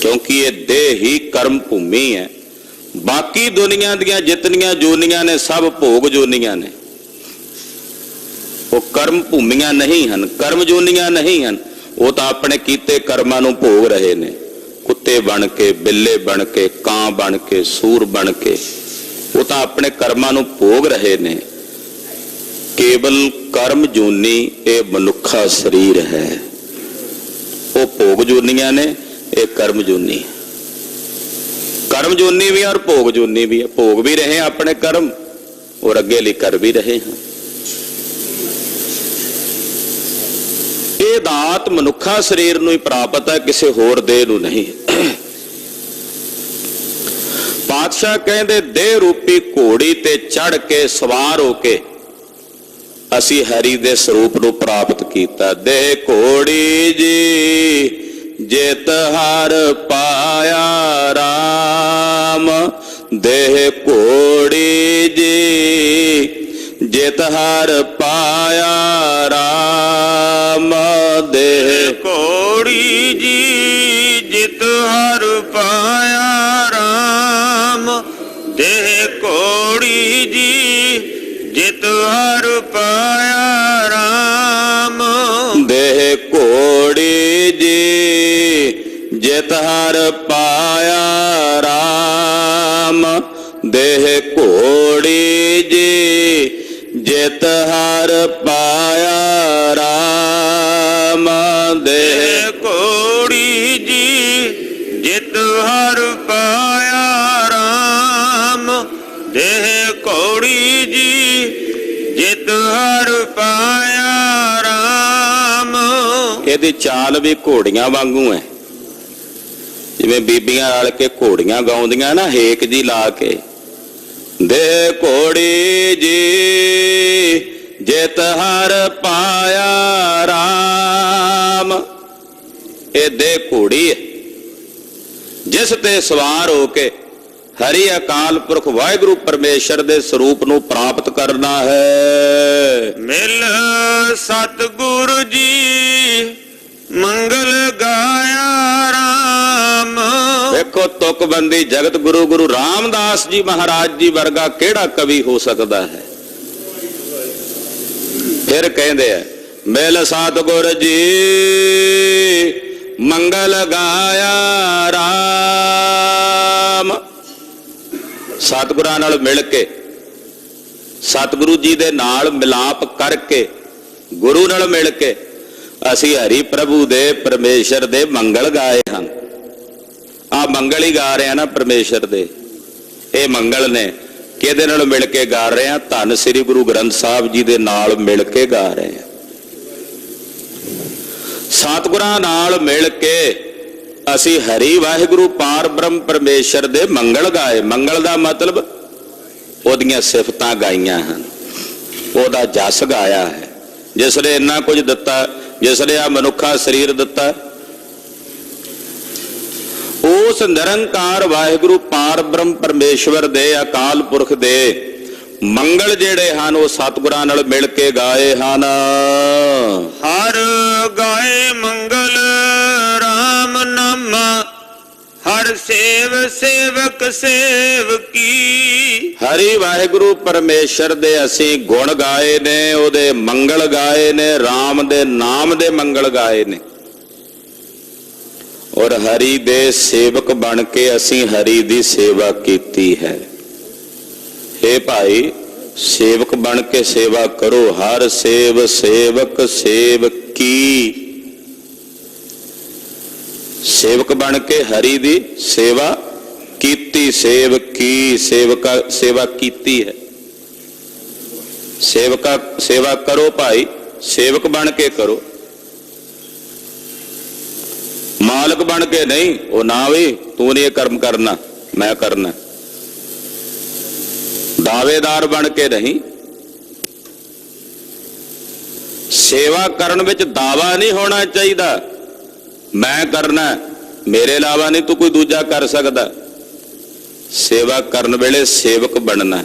ਕਿਉਂਕਿ ਇਹ ਦੇਹ ਹੀ ਕਰਮ ਭੂਮੀ ਹੈ। ਬਾਕੀ ਦੁਨੀਆ ਦੀਆਂ ਜਿਤਨੀਆਂ ਜੋਨੀਆਂ ਨੇ ਸਭ ਭੋਗ ਜੋਨੀਆਂ ਨੇ, ਉਹ ਕਰਮ ਭੂਮੀਆਂ ਨਹੀਂ ਹਨ, ਕਰਮ ਜੋਨੀਆਂ ਨਹੀਂ ਹਨ। ਉਹ ਤਾਂ ਆਪਣੇ ਕੀਤੇ ਕਰਮਾਂ ਨੂੰ ਭੋਗ ਰਹੇ ਨੇ, ਕੁੱਤੇ ਬਣ ਕੇ, ਬਿੱਲੇ ਬਣ ਕੇ, ਕਾਂ ਬਣ ਕੇ, ਸੂਰ ਬਣ ਕੇ, ਉਹ ਤਾਂ ਆਪਣੇ ਕਰਮਾਂ ਨੂੰ ਭੋਗ ਰਹੇ ਨੇ। ਕੇਵਲ ਕਰਮ ਜੋਨੀ ਇਹ ਮਨੁੱਖਾ ਸਰੀਰ ਹੈ। ਉਹ ਭੋਗ ਜੋਨੀਆਂ ਨੇ, ਇਹ ਕਰਮ ਜੋਨੀ। ਕਰਮ ਜੋਨੀ ਵੀ ਔਰ ਭੋਗ ਜੋਨੀ ਵੀ ਹੈ। ਭੋਗ ਵੀ ਰਹੇ ਆਪਣੇ ਕਰਮ ਔਰ ਅੱਗੇ ਲਈ ਕਰ ਵੀ ਰਹੇ ਹਾਂ। ਇਹ ਦਾਤ ਮਨੁੱਖਾ ਸਰੀਰ ਨੂੰ ਹੀ ਪ੍ਰਾਪਤ ਹੈ, ਕਿਸੇ ਹੋਰ ਦੇਹ ਨੂੰ ਨਹੀਂ। ਪਾਤਸ਼ਾਹ ਕਹਿੰਦੇ ਦੇਹ ਰੂਪੀ ਘੋੜੀ ਤੇ ਚੜ ਕੇ ਸਵਾਰ ਹੋ ਕੇ ਅਸੀਂ ਹਰੀ ਦੇ ਸਰੂਪ ਨੂੰ ਪ੍ਰਾਪਤ ਕੀਤਾ। ਦੇਹ ਘੋੜੀ ਜੀ ਜਿਤ ਹਰ ਪਾਇਆ ਰਾਮ, ਦੇਹ ਘੋੜੀ ਜੀ ਜਿਤ ਹਰ ਪਾਇਆ ਰਾਮ, ਦੇਹ ਘੋੜੀ ਜੀ ਜਿਤ ਹਰ ਪਾਇਆ ਰਾਮ, ਦੇਹ ਘੋੜੀ ਜੀ ਜਿਤ ਹਰ ਪਾਇਆ ਰਾਮ, ਦੇਹ ਘੋੜੀ ਜੀ ਜਿਤ ਹਰ ਪਾਇਆ ਰਾਮ, ਦੇਹ ਘੋੜੀ ਜੀ ਜਿਤ ਹਰ ਪਾਇਆ ਰਾਮ, ਦੇਹ ਘੋੜੀ ਜੀ ਜਿਤ ਹਰ ਪਾਇਆ ਰਾਮ, ਦੇਹ ਘੋੜੀ ਜੀ ਜਿਤ ਹਰ ਪਾਇਆ ਰਾਮ। ਇਹਦੀ ਚਾਲ ਵੀ ਘੋੜੀਆਂ ਵਾਂਗੂ ਹੈ। ਜਿਵੇਂ ਬੀਬੀਆਂ ਰਲ ਕੇ ਘੋੜੀਆਂ ਗਾਉਂਦੀਆਂ ਨਾ, ਹੇਕ ਜੀ ਲਾ ਕੇ, ਦੇ ਘੋੜੀ ਜੀ ਜਿਤ ਹਰ ਪਾਇਆ ਰਾਮ। ਇਹ ਦੇ ਘੋੜੀ ਹੈ ਜਿਸ ਤੇ ਸਵਾਰ ਹੋ ਕੇ ਹਰੀ ਅਕਾਲ ਪੁਰਖ ਵਾਹਿਗੁਰੂ ਪਰਮੇਸ਼ਰ ਦੇ ਸਰੂਪ ਨੂੰ ਪ੍ਰਾਪਤ ਕਰਨਾ ਹੈ। ਮਿਲ ਸਤਿਗੁਰੂ ਜੀ ਮੰਗਲ ਗਾਇਆ ਰਾਮ। ਵੇਖੋ ਤੁਕਬੰਦੀ ਜਗਤ ਗੁਰੂ ਗੁਰੂ ਰਾਮਦਾਸ ਜੀ ਮਹਾਰਾਜ ਜੀ ਵਰਗਾ ਕਿਹੜਾ ਕਵੀ ਹੋ ਸਕਦਾ ਹੈ। ਫਿਰ ਕਹਿੰਦੇ ਆ ਮਿਲ ਸਤਿਗੁਰ ਜੀ ਮੰਗਲ ਗਾਇਆ ਰਾਮ। ਸਤਿਗੁਰਾਂ ਨਾਲ ਮਿਲ ਕੇ, ਸਤਿਗੁਰੂ ਜੀ ਦੇ ਨਾਲ ਮਿਲਾਪ ਕਰਕੇ, ਗੁਰੂ ਨਾਲ ਮਿਲ ਕੇ ਅਸੀਂ ਹਰੀ ਪ੍ਰਭੂ ਦੇ ਪਰਮੇਸ਼ਰ ਦੇ ਮੰਗਲ ਗਾਏ ਹਨ। ਆ ਮੰਗਲ ਹੀ ਗਾ ਰਹੇ ਆ ਨਾ ਪਰਮੇਸ਼ਰ ਦੇ। ਇਹ ਮੰਗਲ ਨੇ ਕਿਹਦੇ ਨਾਲ ਮਿਲ ਕੇ ਗਾ ਰਹੇ ਆ? ਧੰਨ ਸ੍ਰੀ ਗੁਰੂ ਗ੍ਰੰਥ ਸਾਹਿਬ ਜੀ ਦੇ ਨਾਲ ਮਿਲ ਕੇ ਗਾ ਰਹੇ ਆ। ਸਤਿਗੁਰਾਂ ਨਾਲ ਮਿਲ ਕੇ ਅਸੀਂ ਹਰੀ ਵਾਹਿਗੁਰੂ ਪਾਰ ਬ੍ਰਹਮ ਪਰਮੇਸ਼ਰ ਦੇ ਮੰਗਲ ਗਾਏ। ਮੰਗਲ ਦਾ ਮਤਲਬ ਉਹਦੀਆਂ ਸਿਫਤਾਂ ਗਾਈਆਂ ਹਨ, ਉਹਦਾ ਜਸ ਗਾਇਆ ਹੈ। ਜਿਸ ਨੇ ਇੰਨਾ ਕੁਝ ਦਿੱਤਾ, ਜਿਸ ਨੇ ਆ ਮਨੁੱਖਾ ਸਰੀਰ ਦਿੱਤਾ, ਉਸ ਨਿਰੰਕਾਰ ਵਾਹਿਗੁਰੂ ਪਾਰ ਬ੍ਰਹਮ ਪਰਮੇਸ਼ਵਰ ਦੇ ਅਕਾਲ ਪੁਰਖ ਦੇ ਮੰਗਲ ਜਿਹੜੇ ਹਨ ਉਹ ਸਤਿਗੁਰਾਂ ਨਾਲ ਮਿਲ ਕੇ ਗਾਏ ਹਨ। ਹਰ ਗਾਏ ਮੰਗਲ ਰਾਮ ਨਾਮ, ਹਰ ਸੇਵ ਸੇਵਕ ਸੇਵਕੀ। ਹਰੀ ਵਾਹਿਗੁਰੂ ਪਰਮੇਸ਼ਰ ਦੇ ਅਸੀਂ ਗੁਣ ਗਾਏ ਨੇ, ਉਹਦੇ ਮੰਗਲ ਗਾਏ ਨੇ, RAM ਦੇ ਨਾਮ ਦੇ ਮੰਗਲ ਗਾਏ ਨੇ, ਔਰ ਹਰੀ ਦੇ ਸੇਵਕ ਬਣ ਕੇ ਅਸੀਂ ਹਰੀ ਦੀ ਸੇਵਾ ਕੀਤੀ ਹੈ। हे ਭਾਈ, ਸੇਵਕ ਬਣ ਕੇ ਸੇਵਾ ਕਰੋ। ਹਰ ਸੇਵ ਸੇਵਕ ਸੇਵਕੀ। ਸੇਵਕ ਬਣ ਕੇ ਹਰੀ ਦੀ ਸੇਵਾ ਕੀਤੀ। ਸੇਵਕੀ ਸੇਵਾ ਕੀਤੀ ਹੈ। ਸੇਵਾ ਕਰੋ ਭਾਈ, ਸੇਵਕ ਬਣ ਕੇ ਕਰੋ, ਮਾਲਕ ਬਣ ਕੇ ਨਹੀਂ। ਉਹ ਨਾ ਵੀ ਤੂੰ ਨਹੀਂ ਇਹ ਕਰਮ ਕਰਨਾ, ਮੈਂ ਕਰਨਾ। ਦਾਅਵੇਦਾਰ ਬਣ ਕੇ ਨਹੀਂ। ਸੇਵਾ ਕਰਨ ਵਿੱਚ ਦਾਵਾ ਨਹੀਂ ਹੋਣਾ ਚਾਹੀਦਾ, ਮੈਂ ਕਰਨਾ, ਮੇਰੇ ਇਲਾਵਾ ਨਹੀਂ ਤੂੰ ਕੋਈ ਦੂਜਾ ਕਰ ਸਕਦਾ। ਸੇਵਾ ਕਰਨ ਵੇਲੇ ਸੇਵਕ ਬਣਨਾ,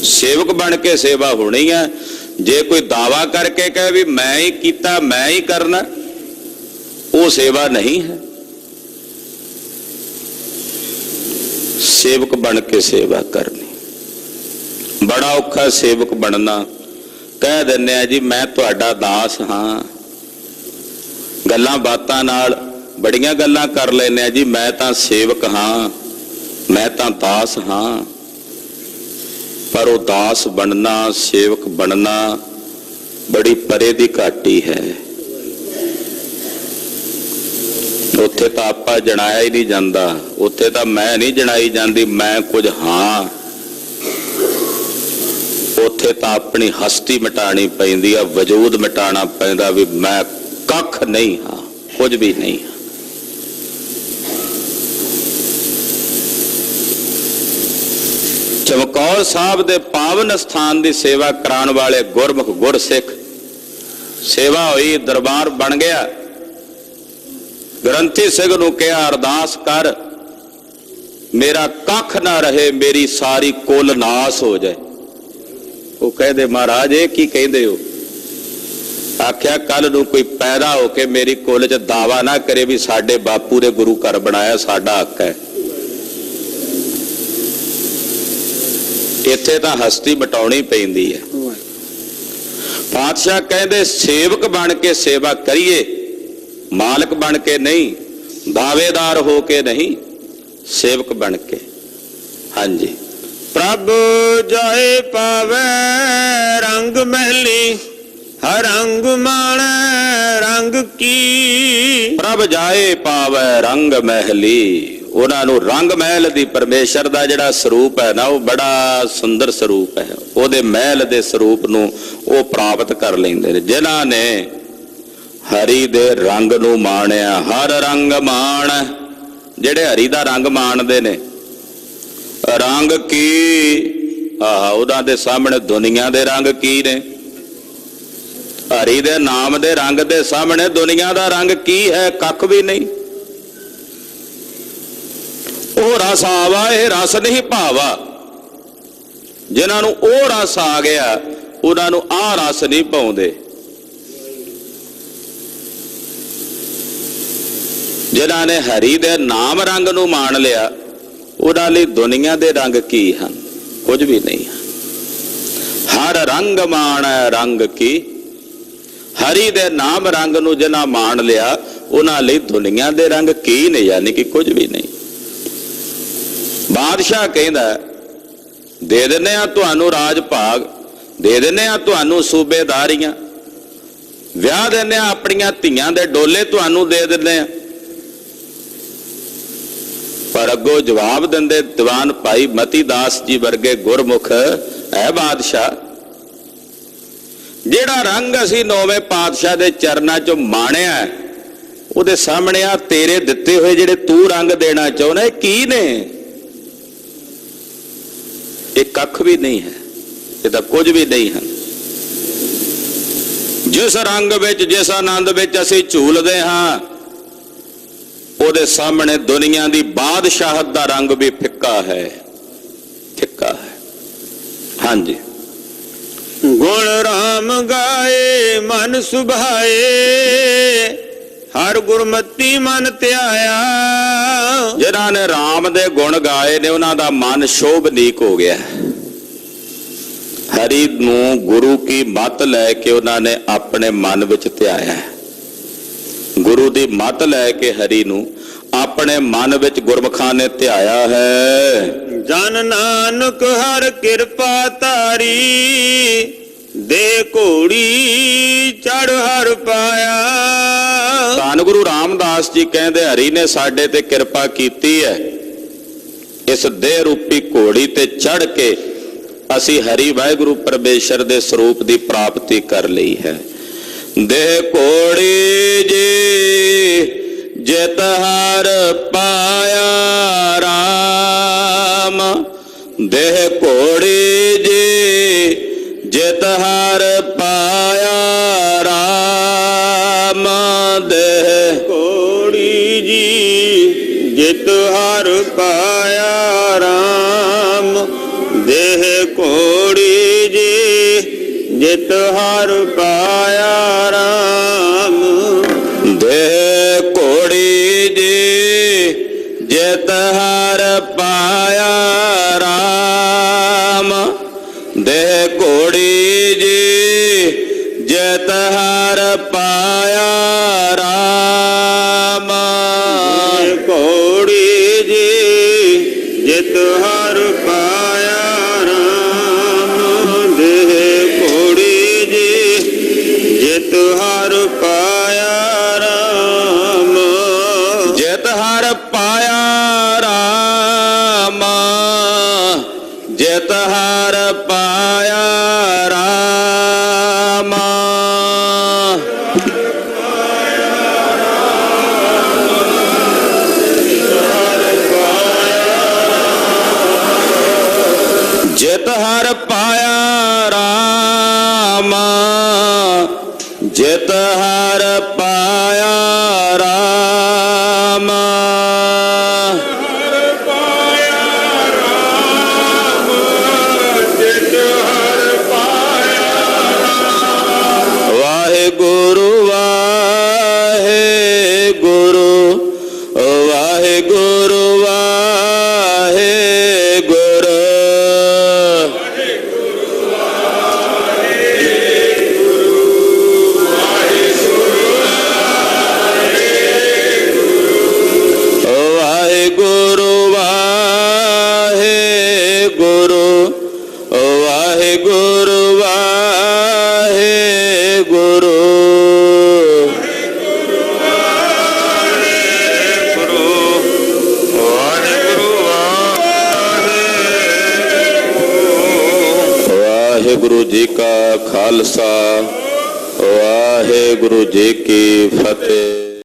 ਸੇਵਕ ਬਣ ਕੇ ਸੇਵਾ ਹੋਣੀ ਹੈ। ਜੇ ਕੋਈ ਦਾਵਾ ਕਰਕੇ ਕਹੇ ਵੀ ਮੈਂ ਹੀ ਕੀਤਾ, ਮੈਂ ਹੀ ਕਰਨਾ, ਉਹ ਸੇਵਾ ਨਹੀਂ ਹੈ। ਸੇਵਕ ਬਣ ਕੇ ਸੇਵਾ ਕਰਨੀ। ਬੜਾ ਔਖਾ ਸੇਵਕ ਬਣਨਾ। ਕਹਿ ਦਿੰਦੇ ਆ ਜੀ ਮੈਂ ਤੁਹਾਡਾ ਦਾਸ ਹਾਂ, ਗੱਲਾਂ ਬਾਤਾਂ ਨਾਲ ਬੜੀਆਂ ਗੱਲਾਂ ਕਰ ਲੈਂਦੇ ਆ ਜੀ, ਮੈਂ ਤਾਂ ਸੇਵਕ ਹਾਂ, ਮੈਂ ਤਾਂ ਦਾਸ ਹਾਂ। ਪਰ ਉਹ ਦਾਸ ਬਣਨਾ, ਸੇਵਕ ਬਣਨਾ ਬੜੀ ਪਰੇ ਦੀ ਘਾਟੀ ਹੈ। ਉੱਥੇ ਤਾਂ ਆਪਾਂ ਜਣਾਇਆ ਹੀ ਨਹੀਂ ਜਾਂਦਾ, ਉੱਥੇ ਤਾਂ ਮੈਂ ਨਹੀਂ ਜਣਾਈ ਜਾਂਦੀ, ਮੈਂ ਕੁਝ ਹਾਂ। ਉੱਥੇ ਤਾਂ ਆਪਣੀ ਹਸਤੀ ਮਿਟਾਣੀ ਪੈਂਦੀ ਆ, ਵਜੂਦ ਮਿਟਾਣਾ ਪੈਂਦਾ ਵੀ ਮੈਂ ਕੱਖ ਨਹੀਂ ਹਾਂ, ਕੁਝ ਵੀ ਨਹੀਂ ਹਾਂ। ਚਮਕੌਰ ਸਾਹਿਬ ਦੇ ਪਾਵਨ ਸਥਾਨ ਦੀ ਸੇਵਾ ਕਰਾਉਣ ਵਾਲੇ ਗੁਰਮੁਖ ਗੁਰਸਿੱਖ, ਸੇਵਾ ਹੋਈ, ਦਰਬਾਰ ਬਣ ਗਿਆ। ਗ੍ਰੰਥੀ ਸਿੰਘ ਨੂੰ ਕਿਹਾ ਅਰਦਾਸ ਕਰ, ਮੇਰਾ ਕੱਖ ਨਾ ਰਹੇ, ਮੇਰੀ ਸਾਰੀ ਕੁਲ ਨਾਸ ਹੋ ਜਾਏ। ਉਹ ਕਹਿੰਦੇ ਮਹਾਰਾਜ ਇਹ ਕੀ ਕਹਿੰਦੇ ਹੋ? ਆਖਿਆ ਕੱਲ ਨੂੰ ਕੋਈ ਪੈਦਾ ਹੋ ਕੇ ਮੇਰੀ ਕੁਲ 'ਚ ਦਾਵਾ ਨਾ ਕਰੇ ਵੀ ਸਾਡੇ ਬਾਪੂ ਦੇ ਗੁਰੂ ਘਰ ਬਣਾਇਆ, ਸਾਡਾ ਹੱਕ ਹੈ। ਇੱਥੇ ਤਾਂ ਹਸਤੀ ਮਿਟਾਉਣੀ ਪੈਂਦੀ ਹੈ। ਪਾਤਸ਼ਾਹ ਕਹਿੰਦੇ ਸੇਵਕ ਬਣ ਕੇ ਸੇਵਾ ਕਰੀਏ, ਮਾਲਕ ਬਣ ਕੇ ਨਹੀਂ, ਦਾਅਵੇਦਾਰ ਹੋ ਕੇ ਨਹੀਂ, ਸੇਵਕ ਬਣ ਕੇ। ਹਾਂਜੀ। ਪ੍ਰਭ ਜਾਏ ਪਾਵੇ ਰੰਗ ਮਹਿਲੀ, ਹਰ ਰੰਗ ਮਾਣੈ ਰੰਗ ਕੀ। ਪ੍ਰਭ ਜਾਏ ਪਾਵੇ ਰੰਗ ਮਹਿਲੀ, ਉਹਨਾਂ ਨੂੰ ਰੰਗ ਮਹਿਲ ਦੀ, ਪਰਮੇਸ਼ਰ ਦਾ ਜਿਹੜਾ ਸਰੂਪ ਹੈ ਨਾ, ਉਹ ਬੜਾ ਸੁੰਦਰ ਸਰੂਪ ਹੈ। ਉਹਦੇ ਮਹਿਲ ਦੇ ਸਰੂਪ ਨੂੰ ਉਹ ਪ੍ਰਾਪਤ ਕਰ ਲੈਂਦੇ ਨੇ ਜਿਨ੍ਹਾਂ ਨੇ ਹਰੀ ਦੇ ਰੰਗ ਨੂੰ ਮਾਣਿਆ। ਹਰ ਰੰਗ ਮਾਣ, ਜਿਹੜੇ ਹਰੀ ਦਾ ਰੰਗ ਮਾਣਦੇ ਨੇ। ਰੰਗ ਕੀ, ਉਹਨਾਂ ਦੇ ਸਾਹਮਣੇ ਦੁਨੀਆ ਦੇ ਰੰਗ ਕੀ ਨੇ? ਹਰੀ ਦੇ ਨਾਮ ਦੇ ਰੰਗ ਦੇ ਸਾਹਮਣੇ ਦੁਨੀਆ ਦਾ ਰੰਗ ਕੀ ਹੈ? ਕੱਖ ਵੀ ਨਹੀਂ। ਉਹ ਰਸ ਆਵਾ, ਇਹ ਰਸ ਨਹੀਂ ਭਾਵਾ। ਜਿਨ੍ਹਾਂ ਨੂੰ ਉਹ ਰਸ ਆ ਗਿਆ, ਉਹਨਾਂ ਨੂੰ ਆਹ ਰਸ ਨਹੀਂ ਪਾਉਂਦੇ। ਜਿਨ੍ਹਾਂ ਨੇ ਹਰੀ ਦੇ ਨਾਮ ਰੰਗ ਨੂੰ ਮਾਣ ਲਿਆ, ਉਹਨਾਂ ਲਈ ਦੁਨੀਆ ਦੇ ਰੰਗ ਕੀ ਹਨ? ਕੁਝ ਵੀ ਨਹੀਂ। ਹਰ ਰੰਗ ਮਾਣ ਰੰਗ ਕੀ, ਹਰੀ ਦੇ ਨਾਮ ਰੰਗ ਨੂੰ ਜਿਨ੍ਹਾਂ ਮਾਣ ਲਿਆ, ਉਹਨਾਂ ਲਈ ਦੁਨੀਆ ਦੇ ਰੰਗ ਕੀ ਨੇ? ਯਾਨੀ ਕਿ ਕੁਝ ਵੀ ਨਹੀਂ। ਬਾਦਸ਼ਾਹ ਕਹਿੰਦਾ ਦੇ ਦਿੰਦੇ ਆ ਤੁਹਾਨੂੰ ਰਾਜ ਭਾਗ, ਦੇ ਦਿੰਦੇ ਆ ਤੁਹਾਨੂੰ ਸੂਬੇਦਾਰੀਆਂ, ਵਿਆਹ ਦਿੰਦੇ ਆ ਆਪਣੀਆਂ ਧੀਆਂ ਦੇ ਡੋਲੇ ਤੁਹਾਨੂੰ ਦੇ ਦਿੰਦੇ ਆ। ਪਰ ਅੱਗੋਂ ਜਵਾਬ ਦਿੰਦੇ ਦੀਵਾਨ ਭਾਈ ਮਤੀ ਦਾਸ ਜੀ ਵਰਗੇ ਗੁਰਮੁਖ, ਐ ਬਾਦਸ਼ਾਹ, ਜਿਹੜਾ ਰੰਗ ਅਸੀਂ ਨੌਵੇਂ ਪਾਤਸ਼ਾਹ ਦੇ ਚਰਨਾਂ 'ਚੋਂ ਮਾਣਿਆ, ਉਹਦੇ ਸਾਹਮਣੇ ਆ ਤੇਰੇ ਦਿੱਤੇ ਹੋਏ ਜਿਹੜੇ ਤੂੰ ਰੰਗ ਦੇਣਾ ਚਾਹੁੰਦਾ, ਇਹ ਕੀ ਨੇ? ਇਹ ਕੱਖ ਵੀ ਨਹੀਂ ਹੈ, ਇਹ ਤਾਂ ਕੁਝ ਵੀ ਨਹੀਂ ਹਨ। ਜਿਸ ਰੰਗ ਵਿੱਚ, ਜਿਸ ਆਨੰਦ ਵਿੱਚ ਅਸੀਂ ਝੂਲਦੇ ਹਾਂ, ਉਹਦੇ ਸਾਹਮਣੇ ਦੁਨੀਆ ਦੀ ਬਾਦਸ਼ਾਹਤ ਦਾ ਰੰਗ ਵੀ ਫਿੱਕਾ ਹੈ, ਫਿੱਕਾ ਹੈ। ਹਾਂਜੀ। ਗੁਣ ਰਾਮ ਗਾਏ ਮਨ ਸੁਭਾਏ, ਹਰ ਗੁਰਮਤੀ ਮਨ ਧਿਆਇਆ। ਜਿਨ੍ਹਾਂ ਨੇ ਰਾਮ ਦੇ ਗੁਣ ਗਾਏ ਨੇ ਉਹਨਾਂ ਦਾ ਮਨ ਸ਼ੋਭਨੀਕ ਹੋ ਗਿਆ। ਹਰੀ ਨੂੰ ਗੁਰੂ ਕੀ ਮੱਤ ਲੈ ਕੇ ਉਹਨਾਂ ਨੇ ਆਪਣੇ ਮਨ ਵਿੱਚ ਧਿਆਇਆ। ਗੁਰੂ ਦੀ ਮੱਤ ਲੈ ਕੇ ਹਰੀ ਨੂੰ ਆਪਣੇ ਮਨ ਵਿੱਚ ਗੁਰਮੁਖਾਂ ਨੇ ਧਿਆਇਆ ਹੈ। ਜਨ ਨਾਨਕ ਹਰ ਕਿਰਪਾ ਧਾਰੀ, ਦੇ ਘੋੜੀ ਚੜ ਹਰ ਪਾਇਆ। ਧੰਨ ਗੁਰੂ ਰਾਮਦਾਸ ਜੀ ਕਹਿੰਦੇ ਹਰੀ ਨੇ ਸਾਡੇ ਤੇ ਕਿਰਪਾ ਕੀਤੀ ਹੈ। ਇਸ ਦੇਹ ਰੂਪੀ ਘੋੜੀ ਤੇ ਚੜ ਕੇ ਅਸੀਂ ਹਰੀ ਵਾਹਿਗੁਰੂ ਪਰਮੇਸ਼ਰ ਦੇ ਸਰੂਪ ਦੀ ਪ੍ਰਾਪਤੀ ਕਰ ਲਈ ਹੈ। ਦੇਹ ਘੋੜੀ ਜੀ ਜਿਤ ਹਰ ਪਾਇਆ ਰਾਮ, ਦੇਹ ਘੋੜੀ ਜੀ ਜਿਤ ਹਰ ਪਾਇਆ ਰਾਮ, ਦੇਹ ਘੋੜੀ ਜੀ ਜਿਤ ਹਰ ਪਾਇਆ ਰਾਮ, ਦੇਹ ਘੋੜੀ ਜੀ ਜਿਤ ਹਰ ਪਾਇਆ ਰਾਮ, ਦੇਹ ਘੋੜੀ ਜੀ ਜਿਤ ਹਰ ਪਾਇਆ ਰਾਮ, ਦੇਹ ਘੋੜੀ ਜੀ ਜਿਤ ਹਰ ਪਾਇਆ ਰਾਮ, ਘੋੜੀ ਜੀ ਜਿਤ ਹਰ ਪਾਇਆ ਰਾਮ, ਦੇਹ ਘੋੜੀ ਜੀ ਜਿਤ ਹਰ ਪਾਇਆ ਰਾਮ, ਜਿਤ ਹਰ ਪਾਇਆ ਰਾਮ, ਜਿਤ ਹਰ ਪਾਇਆ ਰਾਮ, ਜਿਤ ਹਰ ਪਾਇਆ ਰਾਮ, ਜਿਤ ਹਰ ਪਾਇਆ ਰਾਮ, ਵਾਹਿਗੁਰੂ ਵਾਹਿਗੁਰੂ ਵਾਹਿਗੁਰੂ ਵਾਹਿਗੁਰੂ, ਵਾਹਿਗੁਰੂ ਵਾਹਿਗੁਰੂ ਵਾਹਿਗੁਰੂ ਵਾਹਿਗੁਰੂ, ਵਾਹਿਗੁਰੂ ਜੀ ਕਾ ਖਾਲਸਾ, ਵਾਹਿਗੁਰੂ ਜੀ ਕੀ ਫਤਿਹ।